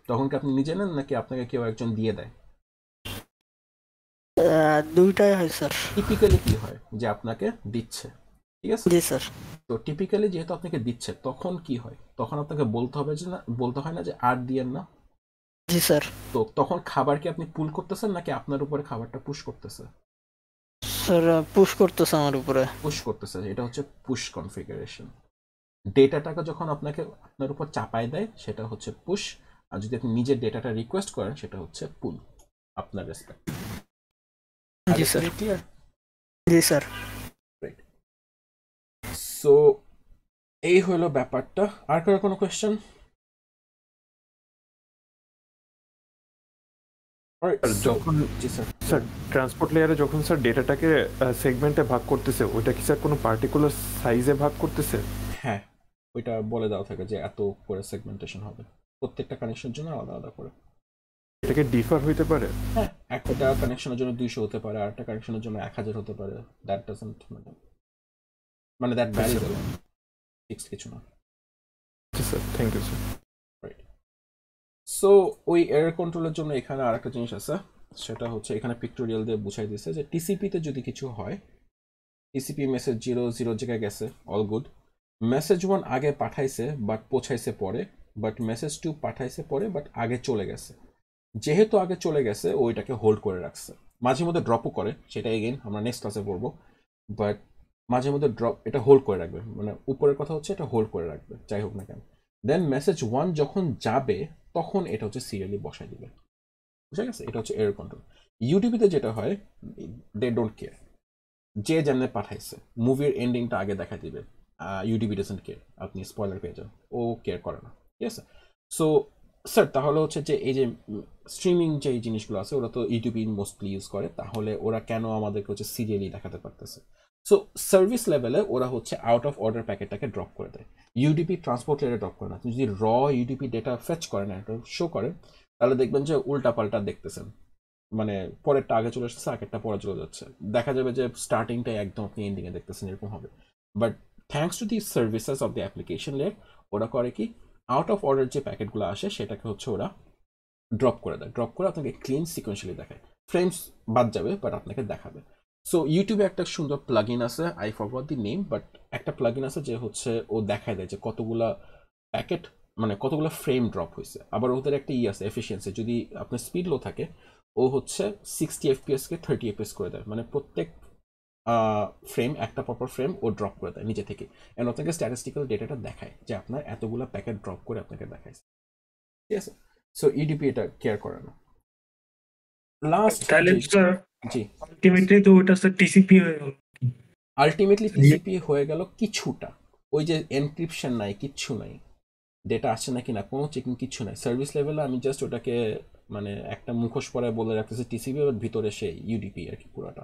তখন কি আপনি নিজে নেন নাকি আপনাকে কেউ একজন দিয়ে দেয়? দুইটাই হয় স্যার। টিপিক্যালি কি হয় যে আপনাকে দিচ্ছে, ঠিক আছে? জি স্যার। তো টিপিক্যালি যেহেতু আপনাকে দিচ্ছে তখন কি হয়, তখন আপনাকে বলতে হবে যে না, বলতে হয় না যে আর দিয়েন না? জি স্যার। তো তখন খাবার কি আপনি পুল করতেছেন নাকি আপনার উপরে খাবারটা পুশ করতেছে? স্যার পুশ করতেছে আমার উপরে। পুশ করতেছে, এটা হচ্ছে পুশ কনফিগারেশন। ডেটাটাকে যখন আপনাকে আপনার উপর চাপায় দেয় সেটা হচ্ছে পুশ, আর যদি আপনি নিজের ডেটাটা রিকোয়েস্ট করেন সেটা হচ্ছে পুল, আপনার রেসপেক্ট। জি স্যার। ক্লিয়ার? জি স্যার। রাইট। সো এই হলো ব্যাপারটা। আর কারো কোনো কোয়েশ্চেন? যখন জি স্যার। স্যার ট্রান্সপোর্ট লেয়ারে যখন স্যার ডেটাটাকে সেগমেন্টে ভাগ করতেছে, ওইটা কি স্যার কোনো পার্টিকুলার সাইজে ভাগ করতেছে? হ্যাঁ, ওইটা বলে দেওয়া থাকে যে এত করে সেগমেন্টেশন হবে, প্রত্যেকটা কানেকশনের জন্য আলাদা আলাদা করে। এটাকে ডিফার হইতে পারে? হ্যাঁ, একটা কানেকশনের জন্য 200 হতে পারে, আর একটা কানেকশনের জন্য 1000 হতে পারে। That doesn't mean that varies along, fixed কিছু না। Sir thank you sir. Right. So ওই এরর কন্ট্রোলের জন্য এখানে আরেকটা জিনিস আছে, সেটা হচ্ছে এখানে পিক্টোরিয়াল দিয়ে বুঝাই দিচ্ছে যে টিসিপিতে যদি কিছু হয়, টিসিপি মেসেজ 0 জায়গায় গেছে, অল গুড। মেসেজ 1 আগে পাঠাইছে বাট পৌঁছাইছে পরে, বাট মেসেজ 2 পাঠাইছে পরে বাট আগে চলে গেছে। যেহেতু আগে চলে গেছে ওইটাকে হোল্ড করে রাখছে, মাঝে মধ্যে ড্রপও করে, সেটা এগেইন আমরা নেক্সট ক্লাসে পড়বো। বাট মাঝে মধ্যে ড্রপ, এটা হোল্ড করে রাখবে, মানে উপরের কথা হচ্ছে এটা হোল্ড করে রাখবে যাই হোক না কেন। দেন মেসেজ 1 যখন যাবে তখন এটা হচ্ছে সিরিয়ালি বসাই দিবে, বুঝা গেছে? এটা হচ্ছে এরর কন্ট্রোল। ইউটিউবিতে যেটা হয়, দে ডোন্ট কেয়ার, যে যেমনে পাঠাইছে মুভির এন্ডিংটা আগে দেখা দিবে, ইউটিউবি ডাজন্ট কেয়ার, আপনি স্পয়লার পেয়ে যান, ও কেয়ার করে না, ঠিক আছে? সো স্যার তাহলে হচ্ছে যে এই যে স্ট্রিমিং যে জিনিসগুলো আছে ওরা তো ইউটিউবই মোস্টলি ইউজ করে, তাহলে ওরা কেন আমাদেরকে হচ্ছে সিরিয়ালি দেখাতে পারতেছে? সো সার্ভিস লেভেলে ওরা হচ্ছে আউট অফ অর্ডার প্যাকেটটাকে ড্রপ করে দেয়, ইউডিপি ট্রান্সপোর্ট লেয়ারে ড্রপ করে না। আপনি যদি র ইউডিপি ডেটা ফেচ করেন, একটা শো করেন, তাহলে দেখবেন যে উল্টা পাল্টা দেখতেছেন, মানে পরেরটা আগে চলে আসছে, আগেরটা পরে চলে যাচ্ছে, দেখা যাবে যে স্টার্টিংটাই একদম আপনি এন্ডিংয়ে দেখতেছেন, এরকম হবে। But thanks to the services of the application layer, ওরা করে কি, আউট অফ অর্ডার যে প্যাকেটগুলো আসে সেটাকে হচ্ছে ওরা ড্রপ করে দেয়, ড্রপ করে আপনাকে ক্লিন সিকোয়েন্সিয়ালি দেখায়, ফ্রেমস বাদ যাবে বাট আপনাকে দেখাবে। সো ইউটিউবে একটা সুন্দর প্লাগইন আছে, I forgot the name, but একটা প্লাগইন আছে যে হচ্ছে ও দেখায় দেয় যে কতগুলা প্যাকেট, মানে কতগুলো ফ্রেম ড্রপ হয়েছে। আবার ওদের একটা আছে এফিসিয়েন্সি, যদি আপনার স্পিড লো থাকে ও হচ্ছে 60 FPS কে 30 FPS করে দেয়, মানে প্রত্যেক ফ্রেম, একটা পরপর ফ্রেম ও ড্রপ করে দেয় নিজে থেকে, এন্ড আপনাকে স্ট্যাটিস্টিক্যাল ডেটাটা দেখায় যে আপনার এতগুলো প্যাকেট ড্রপ করে আপনাকে দেখায়, ঠিক আছে? সো ইডিপি এটা কেয়ার করে না। লাস্ট তাহলে স্যার জি, আলটিমেটলি তো ওটা স্যার টিসিপি হয়ে গেল। আলটিমেটলি টিসিপি হয়ে গেল কিছুটা, ওই যে এনক্রিপশন নাই, কিচ্ছু নাই, ডেটা আসছে নাকি না কোনো চেকিং কিচ্ছু নাই। সার্ভিস লেভেলে আমি জাস্ট ওটাকে মানে একটা মুখোশ পরে বলে রাখতেছি টিসিপি, বাট ভিতরে সে ইউডিপি আর কি, পুরাটা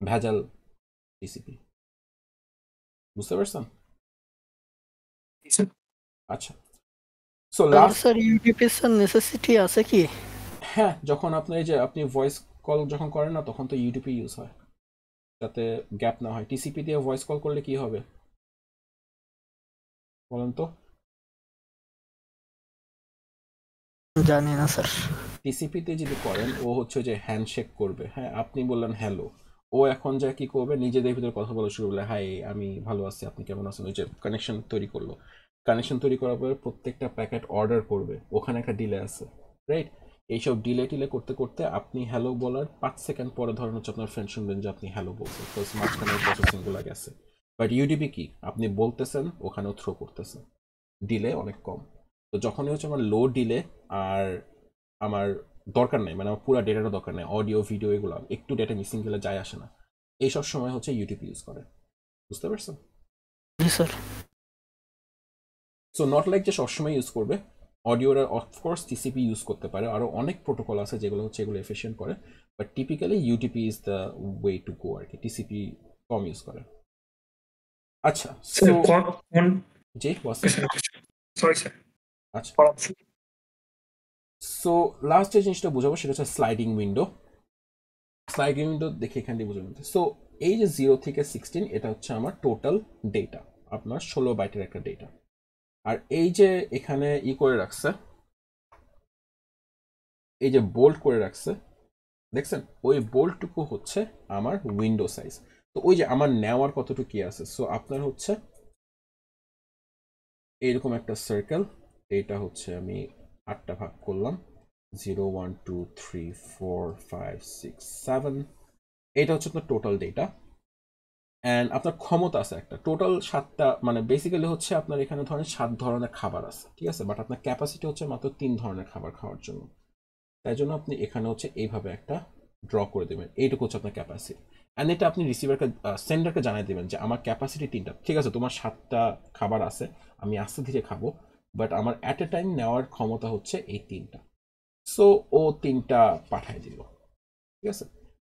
ভেজাল টিসিপি, বুঝতে পারছেন? আচ্ছা, সো তাহলে last, sir UDP sir necessity আছে কি? হ্যাঁ, যখন আপনি এই যে আপনি ভয়েস কল যখন করেন না, তখন তো ইউডিপি ইউজ হয় যাতে গ্যাপ না হয়। টিসিপি দিয়ে ভয়েস কল করলে কি হবে বলেন তো? জানি না স্যার। টিসিপিতে যদি করেন, ও হচ্ছে যে হ্যান্ডশেক করবে, হ্যাঁ, আপনি বললেন হ্যালো, ও এখন যা কি করবে, নিজেদের ভিতরে কথা বলা শুরু করলে, হাই আমি ভালো আছি, আপনি কেমন আছেন, ওই যে কানেকশন তৈরি করলো। কানেকশন তৈরি করার পরে প্রত্যেকটা প্যাকেট অর্ডার করবে, ওখানে একটা ডিলে আছে, রাইট? এইসব ডিলে টিলে করতে করতে আপনি হ্যালো বলার 5 সেকেন্ড পরে ধরেন হচ্ছে আপনার ফ্রেন্ড শুনবেন যে আপনি হ্যালো বলছেন, তো মাঝখানে প্রসেসিং গুলো গেছে। বাট ইউডিপি কি, আপনি বলতেছেন, ওখানেও থ্রো করতেছেন, ডিলে অনেক কম। তো যখনই হচ্ছে আমার লো ডিলে আর আমার দরকার নেই, মানে আমার পুরো ডেটাটা দরকার নেই, অডিও ভিডিও এগুলো একটু ডেটা মিসিং গেলে যায় আসে না, এইসব সময় হচ্ছে ইউটিউব ইউজ করে। বুঝতে পারছেন? জি স্যার। সো নট লাইক যে সবসময় ইউজ করবে। অডিওরা অফকোর্স টিসিপি ইউজ করতে পারে, আরও অনেক প্রোটোকল আছে যেগুলো হচ্ছে এগুলো এফিশিয়েন্ট করে, but typically UDP is the way to go আর কি, টিসিপি কম ইউজ করে। আচ্ছা, স্যার সো কোন জি বস। Sorry sir. আচ্ছা, সো লাস্ট যে জিনিসটা বোঝাবো সেটা হচ্ছে স্লাইডিং উইন্ডো। স্লাইডিং উইন্ডো দেখে এখান দিয়ে বুঝে নিতে। সো এই যে 0 থেকে 16 এটা হচ্ছে আমার টোটাল ডেটা, আপনার 16 বাইটের একটা ডেটা। আর এই যে এখানে করে রাখছে, এই যে বোল্ড করে রাখছে, দেখছেন, ওই বোল্টটুকু হচ্ছে আমার উইন্ডো সাইজ। তো ওই যে আমার নেওয়ার কতটুকু কি আছে, সো আপনার হচ্ছে এইরকম একটা সার্কেল, এটা হচ্ছে আমি 8টা ভাগ করলাম, 0 1 2 3 4 5 6 7, এটা হচ্ছে আপনার টোটাল ডেটা। অ্যান্ড আপনার ক্ষমতা আছে একটা টোটাল 7টা, মানে বেসিক্যালি হচ্ছে আপনার এখানে ধরেন 7 ধরনের খাবার আছে, ঠিক আছে, বাট আপনার ক্যাপাসিটি হচ্ছে মাত্র 3 ধরনের খাবার খাওয়ার জন্য। তাই জন্য আপনি এখানে হচ্ছে এইভাবে একটা ড্র করে দেবেন, এইটুকু হচ্ছে আপনার ক্যাপাসিটি। অ্যান্ড এটা আপনি রিসিভারকে সেন্ডারকে জানিয়ে দেবেন যে আমার ক্যাপাসিটি 3টা, ঠিক আছে, তোমার 7টা খাবার আছে, আমি আস্তে ধীরে খাবো, বাট আমার অ্যাট এ টাইম নেওয়ার ক্ষমতা হচ্ছে এই 3টা। সো ও 3টা পাঠায় দিল, ঠিক আছে।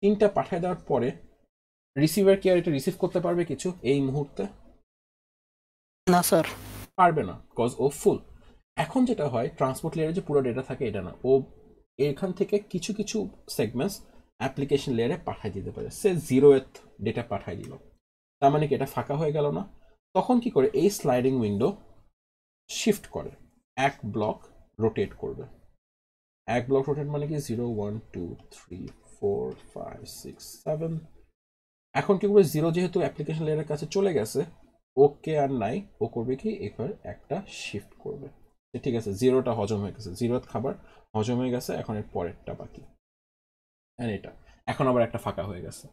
3টা পাঠায় দেওয়ার পরে রিসিভার কি আর এটা রিসিভ করতে পারবে কিছু এই মুহূর্তে? না স্যার। পারবে না, কজ ও ফুল। এখন যেটা হয়, ট্রান্সপোর্ট লেয়ারে যে পুরো ডেটা থাকে এটা না, ও এখান থেকে কিছু কিছু সেগমেন্টস অ্যাপ্লিকেশন লেয়ারে পাঠাই দিতে পারে। সে 0th ডেটা পাঠাই দিল, তার মানে কি এটা ফাঁকা হয়ে গেল না? তখন কি করে, এই স্লাইডিং উইন্ডো শিফট করে, এক ব্লক রোটেট করবে। এক ব্লক রোটেট মানে কি 0 1 2 3 4 5 6 7। এখন কি করবে, 0 যেহেতু অ্যাপ্লিকেশন লেয়ারের কাছে চলে গেছে, ওকে আর নাই, ও করবে কি এবার একটা শিফট করবে, ঠিক আছে, 0টা হজম হয়ে গেছে, 0th খাবার হজম হয়ে গেছে, এখন এর পরেরটা বাকি। এটা এখন আবার একটা ফাঁকা হয়ে গেছে,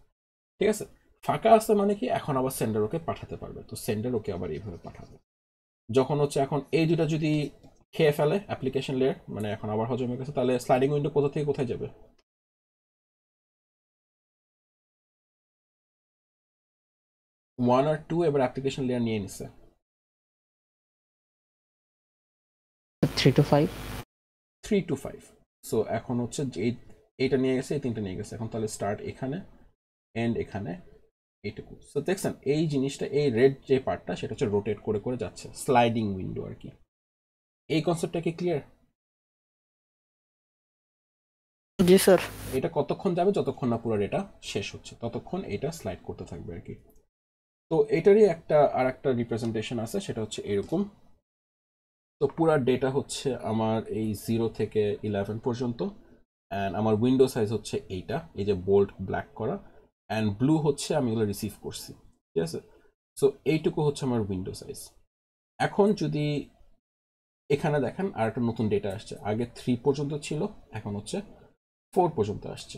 ঠিক আছে। ফাঁকা আছে মানে কি, এখন আবার সেন্ডার ওকে পাঠাতে পারবে, তো সেন্ডার ওকে আবার এইভাবে পাঠাবে। যখন হচ্ছে এখন এই দুটা যদি খেয়ে ফেলে অ্যাপ্লিকেশন লেয়ার, মানে এখন আবার হজম হয়ে গেছে, তাহলে স্লাইডিং উইন্ডো কোথা থেকে কোথায় যাবে? 1 আর 2 এবার অ্যাপ্লিকেশন লেয়ার নিয়ে নিছে 3 to 5। 3 to 5। সো এখন হচ্ছে যে এইটা নিয়ে গেছে, এই 3টা নিয়ে গেছে, এখন তাহলে স্টার্ট এখানে, এন্ড এখানে, এইটুকু। সো দেখছেন এই জিনিসটা, এই রেড যে পার্টটা সেটা হচ্ছে রোটেট করে করে যাচ্ছে, স্লাইডিং উইন্ডো আর কি। এই কনসেপ্টটা কি ক্লিয়ার? জি স্যার। এটা কতক্ষণ যাবে, যতক্ষণ না পুরো ডেটা শেষ হচ্ছে ততক্ষণ এটা স্লাইড করতে থাকবে আর কি। তো এটারই আর একটা রিপ্রেজেন্টেশন আছে, সেটা হচ্ছে এরকম। তো পুরো ডেটা হচ্ছে আমার এই 0 থেকে 11 পর্যন্ত, অ্যান্ড আমার উইন্ডো সাইজ হচ্ছে এইটা, এই যে বোল্ড ব্ল্যাক করা, অ্যান্ড ব্লু হচ্ছে আমি এগুলো রিসিভ করছি, ঠিক আছে। সো এইটুকু হচ্ছে আমার উইন্ডো সাইজ। এখন যদি এখানে দেখেন আর একটা নতুন ডেটা আসছে, আগে 3 পর্যন্ত ছিল, এখন হচ্ছে 4 পর্যন্ত আসছে,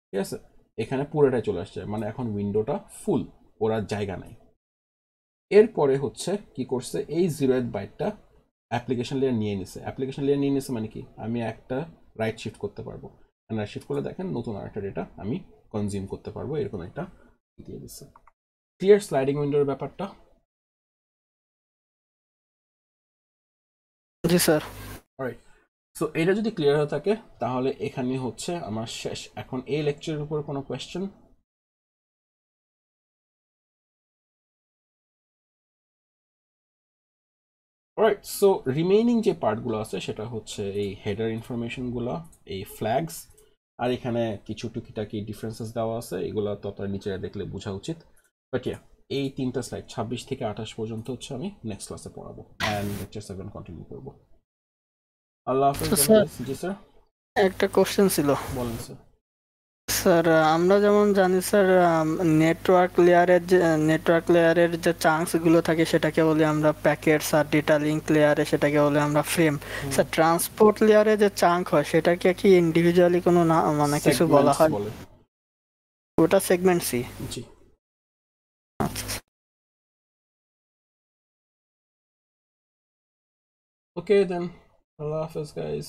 ঠিক আছে। এখানে পুরোটাই চলে আসছে, মানে এখন উইন্ডোটা ফুল, ওরা জায়গা নাই। এরপরে হচ্ছে কি করছে, এই 0th বাইটটা অ্যাপ্লিকেশন লেয়ার নিয়ে নিছে। অ্যাপ্লিকেশন লেয়ার নিয়ে নিছে মানে কি, আমি একটা রাইট শিফট করতে পারবো, রাইট শিফট করলে দেখেন নতুন আরেকটা ডেটা আমি কনজিউম করতে পারবো, এরকম একটা দিয়ে দিচ্ছে। ক্লিয়ার স্লাইডিং উইন্ডোর ব্যাপারটা? জি স্যার। অলরাইট, সো এটা যদি ক্লিয়ার হয়ে থাকে তাহলে এখানে হচ্ছে আমার শেষ। এখন এই লেকচারের উপর কোনো কোয়েশ্চেন? অলরাইট, সো রিমেইনিং যে পার্টগুলো আছে সেটা হচ্ছে এই হেডার ইনফরমেশনগুলো, এই ফ্ল্যাগস, আর এখানে কিছু টুকিটাকি ডিফারেন্সেস দেওয়া আছে, এগুলো তো আপনার নিচে দেখলে বোঝা উচিত। বাট ইয়া, এই 3টা স্লাইড 26 থেকে 28 পর্যন্ত হচ্ছে আমি নেক্সট ক্লাসে পড়াবো অ্যান্ড লেকচার 7 কন্টিনিউ করবো। আল্লাহ হাফেজ। জি স্যার, একটা কোশ্চেন ছিল। বলেন স্যার। স্যার আমরা যেমন জানি স্যার, নেটওয়ার্ক লেয়ারের যে চাঙ্কস গুলো থাকে সেটাকে বলি আমরা প্যাকেটস, আর ডেটা লিঙ্ক লেয়ারে সেটাকে বলি আমরা ফ্রেম। স্যার ট্রান্সপোর্ট লেয়ারে যে চাঙ্ক হয় সেটাকে কি ইন্ডিভিজুয়ালি কোনো না মানে কিছু বলা হয়? বলে ওটা সেগমেন্ট সি। জি। আচ্ছা। Okay then, Allah Hafiz guys.